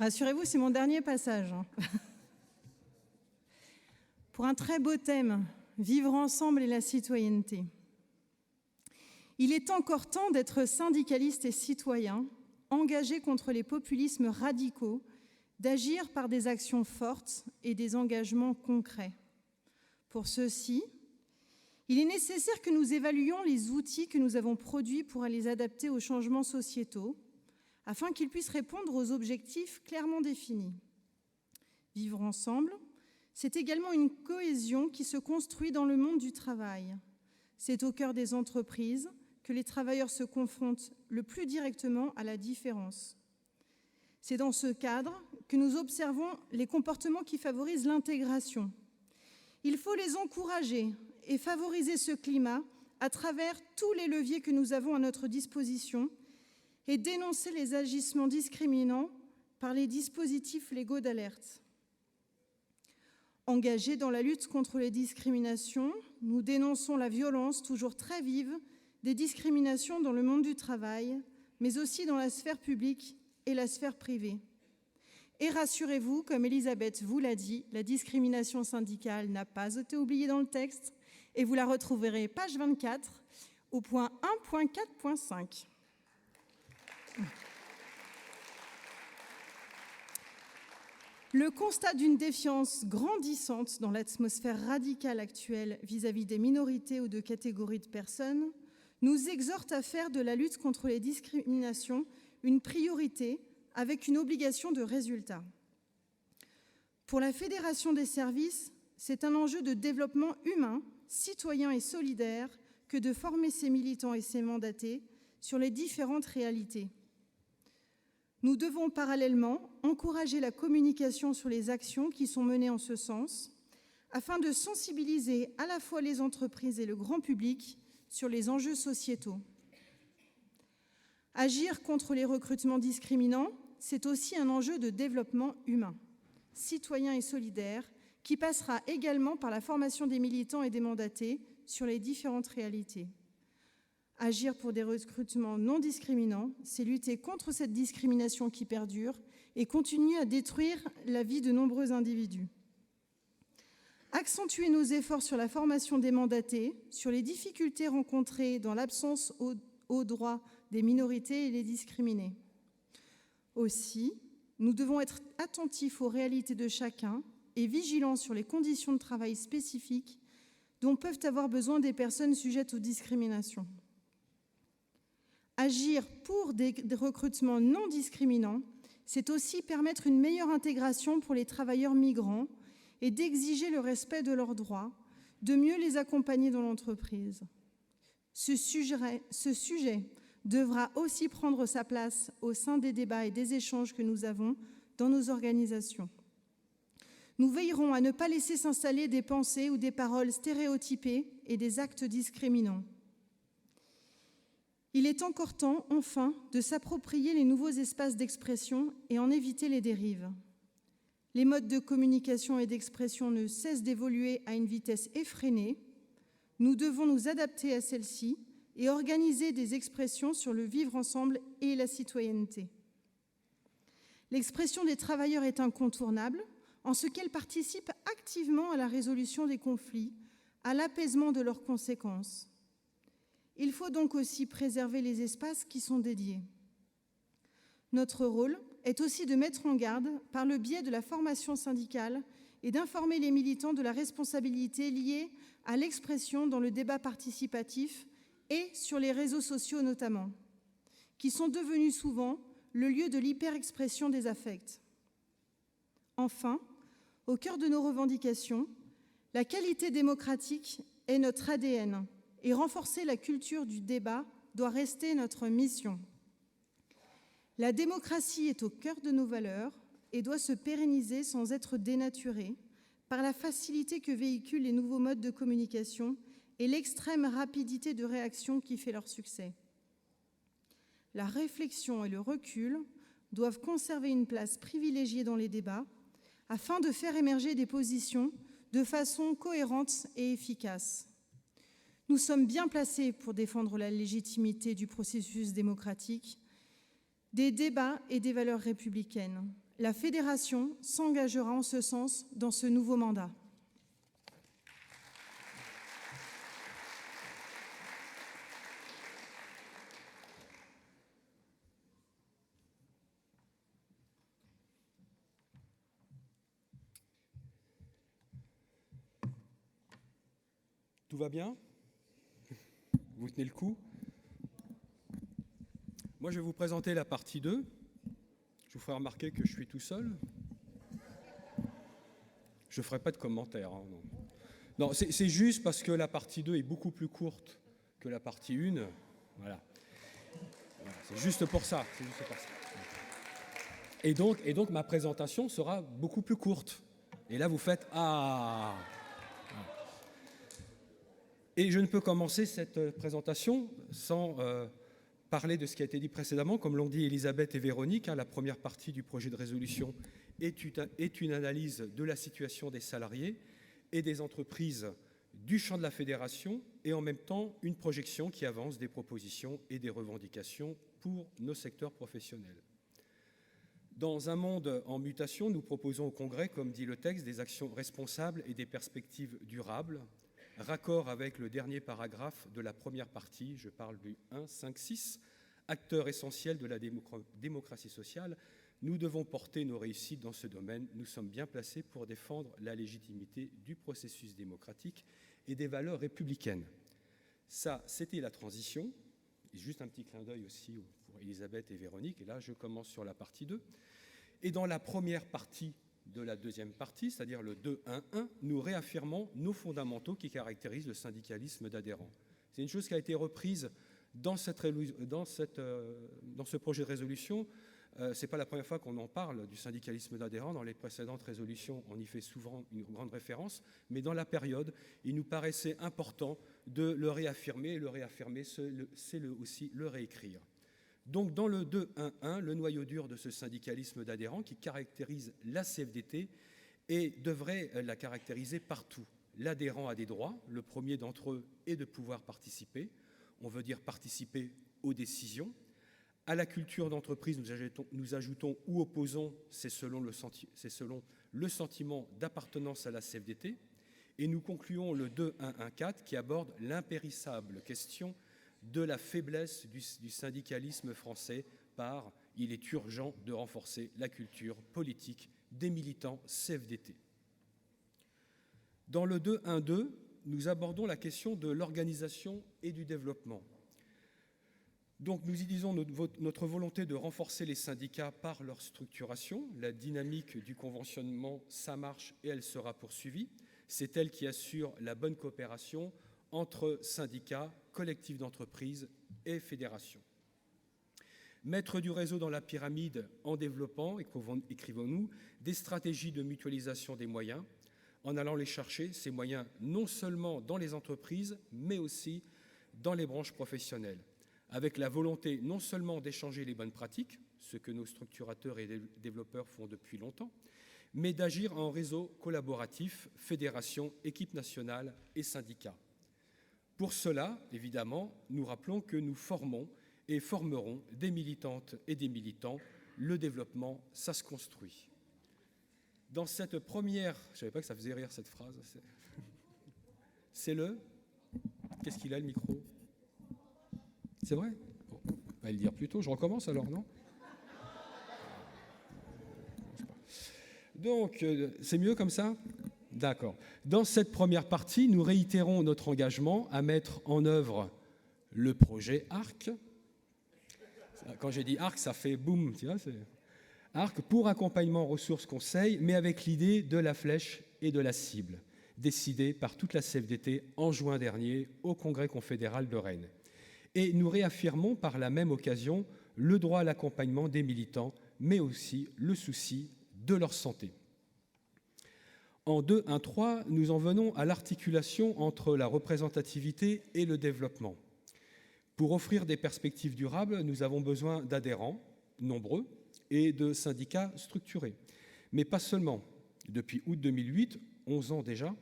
Rassurez-vous, c'est mon dernier passage. Pour un très beau thème, vivre ensemble et la citoyenneté. Il est encore temps d'être syndicaliste et citoyen, engagé contre les populismes radicaux, d'agir par des actions fortes et des engagements concrets. Pour ceci, il est nécessaire que nous évaluions les outils que nous avons produits pour les adapter aux changements sociétaux, afin qu'ils puissent répondre aux objectifs clairement définis. Vivre ensemble, c'est également une cohésion qui se construit dans le monde du travail. C'est au cœur des entreprises que les travailleurs se confrontent le plus directement à la différence. C'est dans ce cadre que nous observons les comportements qui favorisent l'intégration. Il faut les encourager et favoriser ce climat à travers tous les leviers que nous avons à notre disposition et dénoncer les agissements discriminants par les dispositifs légaux d'alerte. Engagés dans la lutte contre les discriminations, nous dénonçons la violence toujours très vive des discriminations dans le monde du travail, mais aussi dans la sphère publique et la sphère privée. Et rassurez-vous, comme Elisabeth vous l'a dit, la discrimination syndicale n'a pas été oubliée dans le texte et vous la retrouverez page 24 au point 1.4.5. Le constat d'une défiance grandissante dans l'atmosphère radicale actuelle vis-à-vis des minorités ou de catégories de personnes nous exhorte à faire de la lutte contre les discriminations une priorité avec une obligation de résultat. Pour la Fédération des services, c'est un enjeu de développement humain, citoyen et solidaire que de former ses militants et ses mandatés sur les différentes réalités. Nous devons parallèlement encourager la communication sur les actions qui sont menées en ce sens, afin de sensibiliser à la fois les entreprises et le grand public sur les enjeux sociétaux. Agir contre les recrutements discriminants, c'est aussi un enjeu de développement humain, citoyen et solidaire, qui passera également par la formation des militants et des mandatés sur les différentes réalités. Agir pour des recrutements non discriminants, c'est lutter contre cette discrimination qui perdure et continue à détruire la vie de nombreux individus. Accentuer nos efforts sur la formation des mandatés, sur les difficultés rencontrées dans l'absence aux droits des minorités et les discriminés. Aussi, nous devons être attentifs aux réalités de chacun et vigilants sur les conditions de travail spécifiques dont peuvent avoir besoin des personnes sujettes aux discriminations. Agir pour des recrutements non discriminants, c'est aussi permettre une meilleure intégration pour les travailleurs migrants et d'exiger le respect de leurs droits, de mieux les accompagner dans l'entreprise. Ce sujet devra aussi prendre sa place au sein des débats et des échanges que nous avons dans nos organisations. Nous veillerons à ne pas laisser s'installer des pensées ou des paroles stéréotypées et des actes discriminants. Il est encore temps, enfin, de s'approprier les nouveaux espaces d'expression et en éviter les dérives. Les modes de communication et d'expression ne cessent d'évoluer à une vitesse effrénée. Nous devons nous adapter à celle-ci et organiser des expressions sur le vivre ensemble et la citoyenneté. L'expression des travailleurs est incontournable en ce qu'elle participe activement à la résolution des conflits, à l'apaisement de leurs conséquences. Il faut donc aussi préserver les espaces qui sont dédiés. Notre rôle est aussi de mettre en garde par le biais de la formation syndicale et d'informer les militants de la responsabilité liée à l'expression dans le débat participatif et sur les réseaux sociaux notamment, qui sont devenus souvent le lieu de l'hyper-expression des affects. Enfin, au cœur de nos revendications, la qualité démocratique est notre ADN et renforcer la culture du débat doit rester notre mission. La démocratie est au cœur de nos valeurs et doit se pérenniser sans être dénaturée par la facilité que véhiculent les nouveaux modes de communication et l'extrême rapidité de réaction qui fait leur succès. La réflexion et le recul doivent conserver une place privilégiée dans les débats afin de faire émerger des positions de façon cohérente et efficace. Nous sommes bien placés pour défendre la légitimité du processus démocratique, des débats et des valeurs républicaines. La Fédération s'engagera en ce sens dans ce nouveau mandat. Tout va bien? Vous tenez le coup? Moi, je vais vous présenter la partie 2. Je vous ferai remarquer que je suis tout seul. Je ne ferai pas de commentaires. Hein, non, c'est juste parce que la partie 2 est beaucoup plus courte que la partie 1. Voilà. C'est juste pour ça. Et donc, ma présentation sera beaucoup plus courte. Et là, vous faites « Ah !» Et je ne peux commencer cette présentation sans parler de ce qui a été dit précédemment. Comme l'ont dit Elisabeth et Véronique, la première partie du projet de résolution est une analyse de la situation des salariés et des entreprises du champ de la fédération et en même temps une projection qui avance des propositions et des revendications pour nos secteurs professionnels. Dans un monde en mutation, nous proposons au Congrès, comme dit le texte, des actions responsables et des perspectives durables, raccord avec le dernier paragraphe de la première partie, je parle du 1.5.6, acteur essentiel de la démocratie sociale, nous devons porter nos réussites dans ce domaine. Nous sommes bien placés pour défendre la légitimité du processus démocratique et des valeurs républicaines. Ça, c'était la transition. Et juste un petit clin d'œil aussi pour Elisabeth et Véronique. Et là, je commence sur la partie 2. Et dans la première partie de la deuxième partie, c'est-à-dire le 2.1.1, nous réaffirmons nos fondamentaux qui caractérisent le syndicalisme d'adhérents. C'est une chose qui a été reprise dans ce projet de résolution. Ce n'est pas la première fois qu'on en parle du syndicalisme d'adhérents. Dans les précédentes résolutions, on y fait souvent une grande référence. Mais dans la période, il nous paraissait important de le réaffirmer. Et le réaffirmer, c'est aussi le réécrire. Donc, dans le 2.1.1, le noyau dur de ce syndicalisme d'adhérents qui caractérise la CFDT et devrait la caractériser partout. L'adhérent a des droits. Le premier d'entre eux est de pouvoir participer. On veut dire participer aux décisions. À la culture d'entreprise, nous ajoutons ou opposons, c'est selon le sentiment d'appartenance à la CFDT. Et nous concluons le 2.1.1.4 qui aborde l'impérissable question de la faiblesse du syndicalisme français par « il est urgent de renforcer la culture politique des militants CFDT ». Dans le 2.1.2, nous abordons la question de l'organisation et du développement. Donc nous y disons notre volonté de renforcer les syndicats par leur structuration. La dynamique du conventionnement, ça marche et elle sera poursuivie. C'est elle qui assure la bonne coopération entre syndicats, collectifs d'entreprise et fédérations. Mettre du réseau dans la pyramide en développant, écrivons-nous, des stratégies de mutualisation des moyens, en allant les chercher, ces moyens, non seulement dans les entreprises, mais aussi dans les branches professionnelles, avec la volonté non seulement d'échanger les bonnes pratiques, ce que nos structurateurs et développeurs font depuis longtemps, mais d'agir en réseau collaboratif, fédération, équipe nationale et syndicats. Pour cela, évidemment, nous rappelons que nous formons et formerons des militantes et des militants. Le développement, ça se construit. Dans cette première... Je ne savais pas que ça faisait rire cette phrase. C'est le... Qu'est-ce qu'il a, le micro? C'est vrai? Bon, on va le dire plus tôt. Je recommence alors, non? Donc, c'est mieux comme ça? D'accord. Dans cette première partie, nous réitérons notre engagement à mettre en œuvre le projet ARC. Quand j'ai dit ARC, ça fait boum, tu vois, c'est ARC pour accompagnement ressources conseils, mais avec l'idée de la flèche et de la cible. décidé par toute la CFDT en juin dernier au Congrès confédéral de Rennes. Et nous réaffirmons par la même occasion le droit à l'accompagnement des militants, mais aussi le souci de leur santé. En 2.1.3, nous en venons à l'articulation entre la représentativité et le développement. Pour offrir des perspectives durables, nous avons besoin d'adhérents nombreux et de syndicats structurés. Mais pas seulement. Depuis août 2008, 11 ans déjà,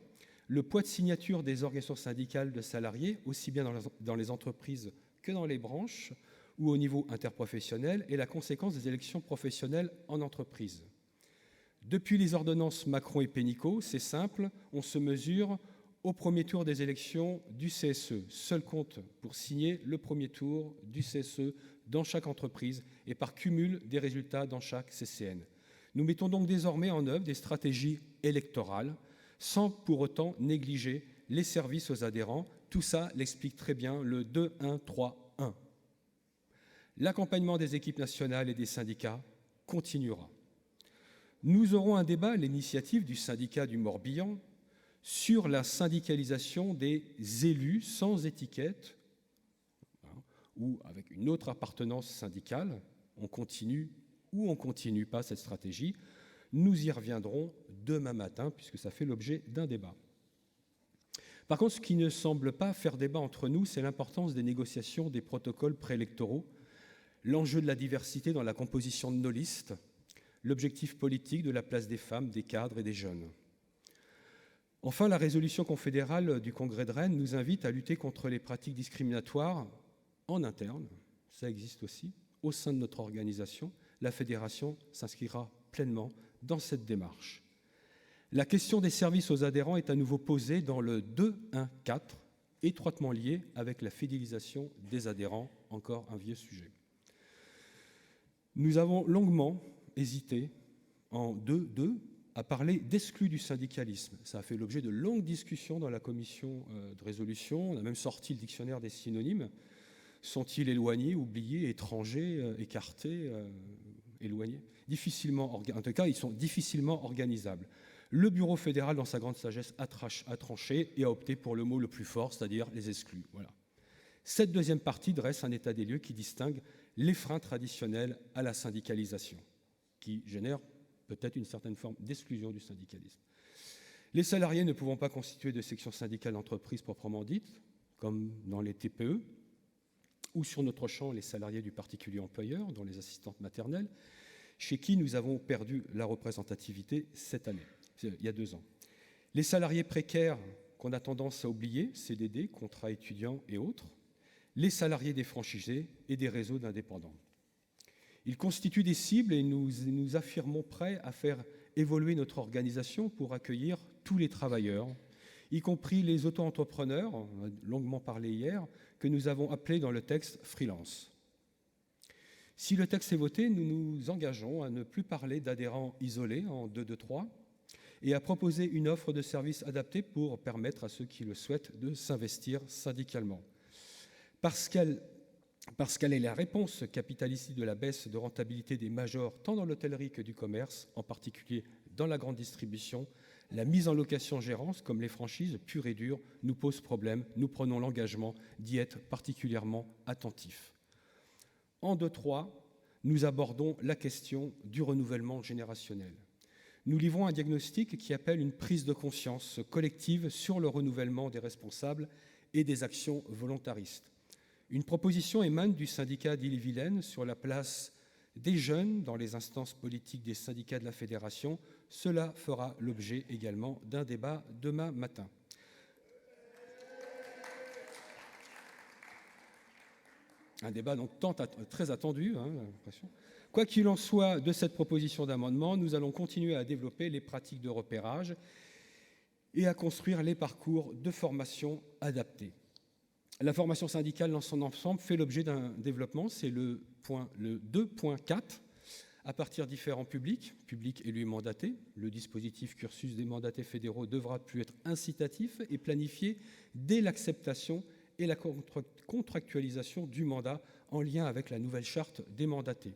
le poids de signature des organisations syndicales de salariés, aussi bien dans les entreprises que dans les branches ou au niveau interprofessionnel, est la conséquence des élections professionnelles en entreprise. Depuis les ordonnances Macron et Pénicaud, c'est simple, on se mesure au premier tour des élections du CSE. Seul compte pour signer le premier tour du CSE dans chaque entreprise et par cumul des résultats dans chaque CCN. Nous mettons donc désormais en œuvre des stratégies électorales sans pour autant négliger les services aux adhérents. Tout ça l'explique très bien le 2.1.3.1. L'accompagnement des équipes nationales et des syndicats continuera. Nous aurons un débat à l'initiative du syndicat du Morbihan sur la syndicalisation des élus sans étiquette ou avec une autre appartenance syndicale. On continue ou on ne continue pas cette stratégie. Nous y reviendrons demain matin puisque ça fait l'objet d'un débat. Par contre, ce qui ne semble pas faire débat entre nous, c'est l'importance des négociations des protocoles préélectoraux, l'enjeu de la diversité dans la composition de nos listes, l'objectif politique de la place des femmes, des cadres et des jeunes. Enfin, la résolution confédérale du Congrès de Rennes nous invite à lutter contre les pratiques discriminatoires en interne, ça existe aussi, au sein de notre organisation. La fédération s'inscrira pleinement dans cette démarche. La question des services aux adhérents est à nouveau posée dans le 2.1.4, étroitement lié avec la fidélisation des adhérents, encore un vieux sujet. Nous avons longuement hésité en 2.2 à parler d'exclus du syndicalisme. Ça a fait l'objet de longues discussions dans la commission de résolution. On a même sorti le dictionnaire des synonymes. Sont-ils éloignés, oubliés, étrangers, écartés, éloignés ? En tout cas, ils sont difficilement organisables. Le Bureau fédéral, dans sa grande sagesse, a tranché et a opté pour le mot le plus fort, c'est-à-dire les exclus. Voilà. Cette deuxième partie dresse un état des lieux qui distingue les freins traditionnels à la syndicalisation, qui génèrent peut-être une certaine forme d'exclusion du syndicalisme. Les salariés ne pouvant pas constituer de section syndicale d'entreprise proprement dite, comme dans les TPE, ou sur notre champ, les salariés du particulier employeur, dont les assistantes maternelles, chez qui nous avons perdu la représentativité cette année, il y a 2 ans. Les salariés précaires qu'on a tendance à oublier, CDD, contrats étudiants et autres, les salariés des franchisés et des réseaux d'indépendants. Ils constituent des cibles et nous affirmons prêts à faire évoluer notre organisation pour accueillir tous les travailleurs, y compris les auto-entrepreneurs, on a longuement parlé hier, que nous avons appelés dans le texte freelance. Si le texte est voté, nous nous engageons à ne plus parler d'adhérents isolés en 2.2.3 et à proposer une offre de services adaptée pour permettre à ceux qui le souhaitent de s'investir syndicalement. Parce qu'elle est la réponse capitaliste de la baisse de rentabilité des majors, tant dans l'hôtellerie que du commerce, en particulier dans la grande distribution, la mise en location-gérance, comme les franchises pures et dures, nous pose problème. Nous prenons l'engagement d'y être particulièrement attentifs. En 2.3, nous abordons la question du renouvellement générationnel. Nous livrons un diagnostic qui appelle une prise de conscience collective sur le renouvellement des responsables et des actions volontaristes. Une proposition émane du syndicat d'Ille-et-Vilaine sur la place des jeunes dans les instances politiques des syndicats de la Fédération. Cela fera l'objet également d'un débat demain matin. Un débat donc très attendu, j'ai l'impression. Quoi qu'il en soit de cette proposition d'amendement, nous allons continuer à développer les pratiques de repérage et à construire les parcours de formation adaptés. La formation syndicale dans son ensemble fait l'objet d'un développement, c'est le 2.4, à partir de différents publics élus et mandatés. Le dispositif cursus des mandatés fédéraux devra plus être incitatif et planifié dès l'acceptation et la contractualisation du mandat en lien avec la nouvelle charte des mandatés.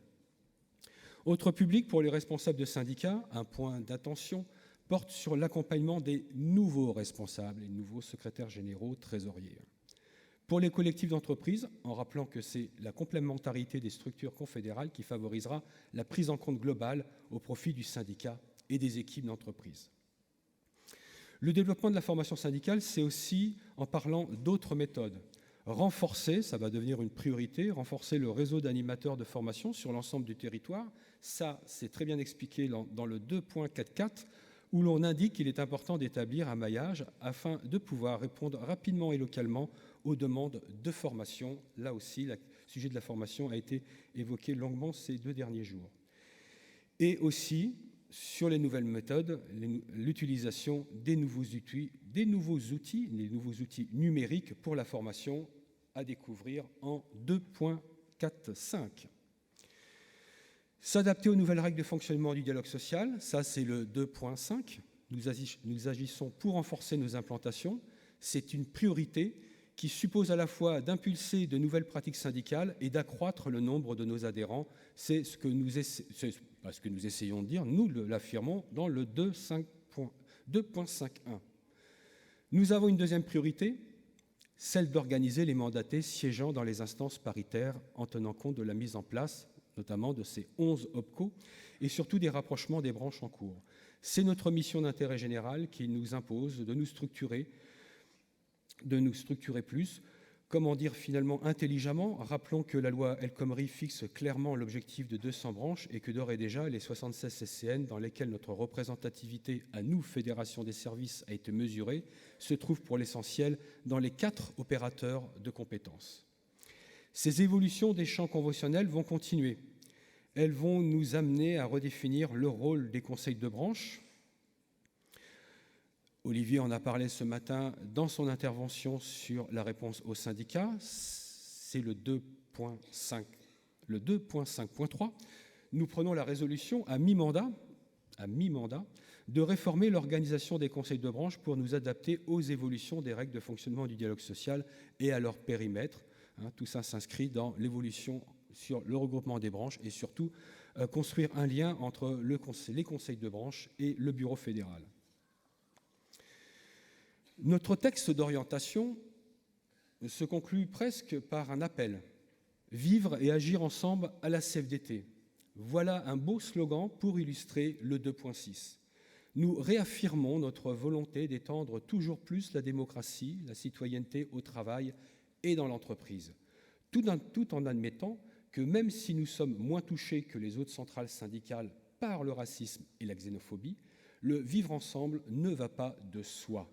Autre public pour les responsables de syndicats, un point d'attention porte sur l'accompagnement des nouveaux responsables, les nouveaux secrétaires généraux, trésoriers. Pour les collectifs d'entreprise, en rappelant que c'est la complémentarité des structures confédérales qui favorisera la prise en compte globale au profit du syndicat et des équipes d'entreprise. Le développement de la formation syndicale, c'est aussi en parlant d'autres méthodes. Renforcer, ça va devenir une priorité, renforcer le réseau d'animateurs de formation sur l'ensemble du territoire. Ça, c'est très bien expliqué dans le 2.44, où l'on indique qu'il est important d'établir un maillage afin de pouvoir répondre rapidement et localement aux demandes de formation. Là aussi, le sujet de la formation a été évoqué longuement ces 2 derniers jours. Et aussi, sur les nouvelles méthodes, l'utilisation des nouveaux outils numériques pour la formation à découvrir en 2.45. S'adapter aux nouvelles règles de fonctionnement du dialogue social, ça c'est le 2.5. Nous agissons pour renforcer nos implantations. C'est une priorité qui suppose à la fois d'impulser de nouvelles pratiques syndicales et d'accroître le nombre de nos adhérents. C'est ce que nous essayons de dire, nous l'affirmons dans le 2.5.1. Nous avons une deuxième priorité, celle d'organiser les mandatés siégeant dans les instances paritaires en tenant compte de la mise en place, notamment de ces 11 OPCO, et surtout des rapprochements des branches en cours. C'est notre mission d'intérêt général qui nous impose de nous structurer plus. Comment dire finalement intelligemment? Rappelons que la loi El Khomri fixe clairement l'objectif de 200 branches et que d'ores et déjà, les 76 CCN dans lesquelles notre représentativité à nous, Fédération des services, a été mesurée, se trouvent pour l'essentiel dans les 4 opérateurs de compétences. Ces évolutions des champs conventionnels vont continuer. Elles vont nous amener à redéfinir le rôle des conseils de branche. Olivier en a parlé ce matin dans son intervention sur la réponse aux syndicats. C'est le 2.5.3. Nous prenons la résolution à mi-mandat de réformer l'organisation des conseils de branche pour nous adapter aux évolutions des règles de fonctionnement du dialogue social et à leur périmètre. Tout ça s'inscrit dans l'évolution sur le regroupement des branches et surtout construire un lien entre les conseils de branche et le bureau fédéral. Notre texte d'orientation se conclut presque par un appel. Vivre et agir ensemble à la CFDT. Voilà un beau slogan pour illustrer le 2.6. Nous réaffirmons notre volonté d'étendre toujours plus la démocratie, la citoyenneté au travail et dans l'entreprise, tout en admettant que même si nous sommes moins touchés que les autres centrales syndicales par le racisme et la xénophobie, le vivre ensemble ne va pas de soi.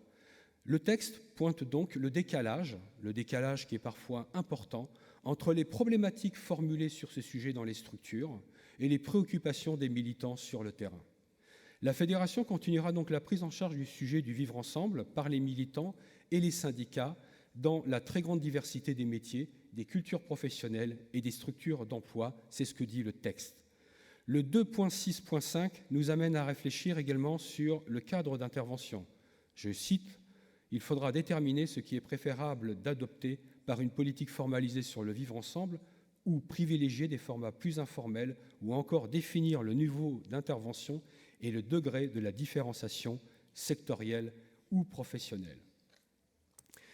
Le texte pointe donc le décalage qui est parfois important, entre les problématiques formulées sur ce sujet dans les structures et les préoccupations des militants sur le terrain. La Fédération continuera donc la prise en charge du sujet du vivre ensemble par les militants et les syndicats dans la très grande diversité des métiers, des cultures professionnelles et des structures d'emploi, c'est ce que dit le texte. Le 2.6.5 nous amène à réfléchir également sur le cadre d'intervention. Je cite: « Il faudra déterminer ce qui est préférable d'adopter par une politique formalisée sur le vivre ensemble ou privilégier des formats plus informels ou encore définir le niveau d'intervention et le degré de la différenciation sectorielle ou professionnelle. »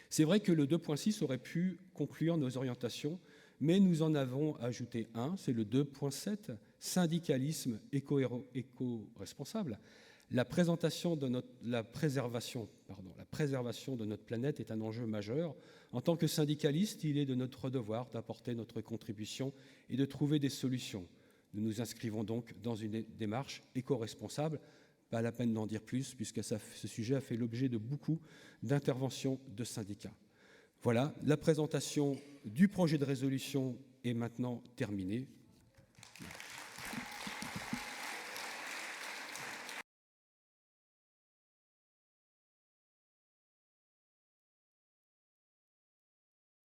C'est vrai que le 2.6 aurait pu conclure nos orientations, mais nous en avons ajouté un, c'est le 2.7, syndicalisme éco-responsable. La préservation de notre planète est un enjeu majeur. En tant que syndicaliste, il est de notre devoir d'apporter notre contribution et de trouver des solutions. Nous nous inscrivons donc dans une démarche éco-responsable. Pas la peine d'en dire plus, puisque ce sujet a fait l'objet de beaucoup d'interventions de syndicats. Voilà, la présentation du projet de résolution est maintenant terminée.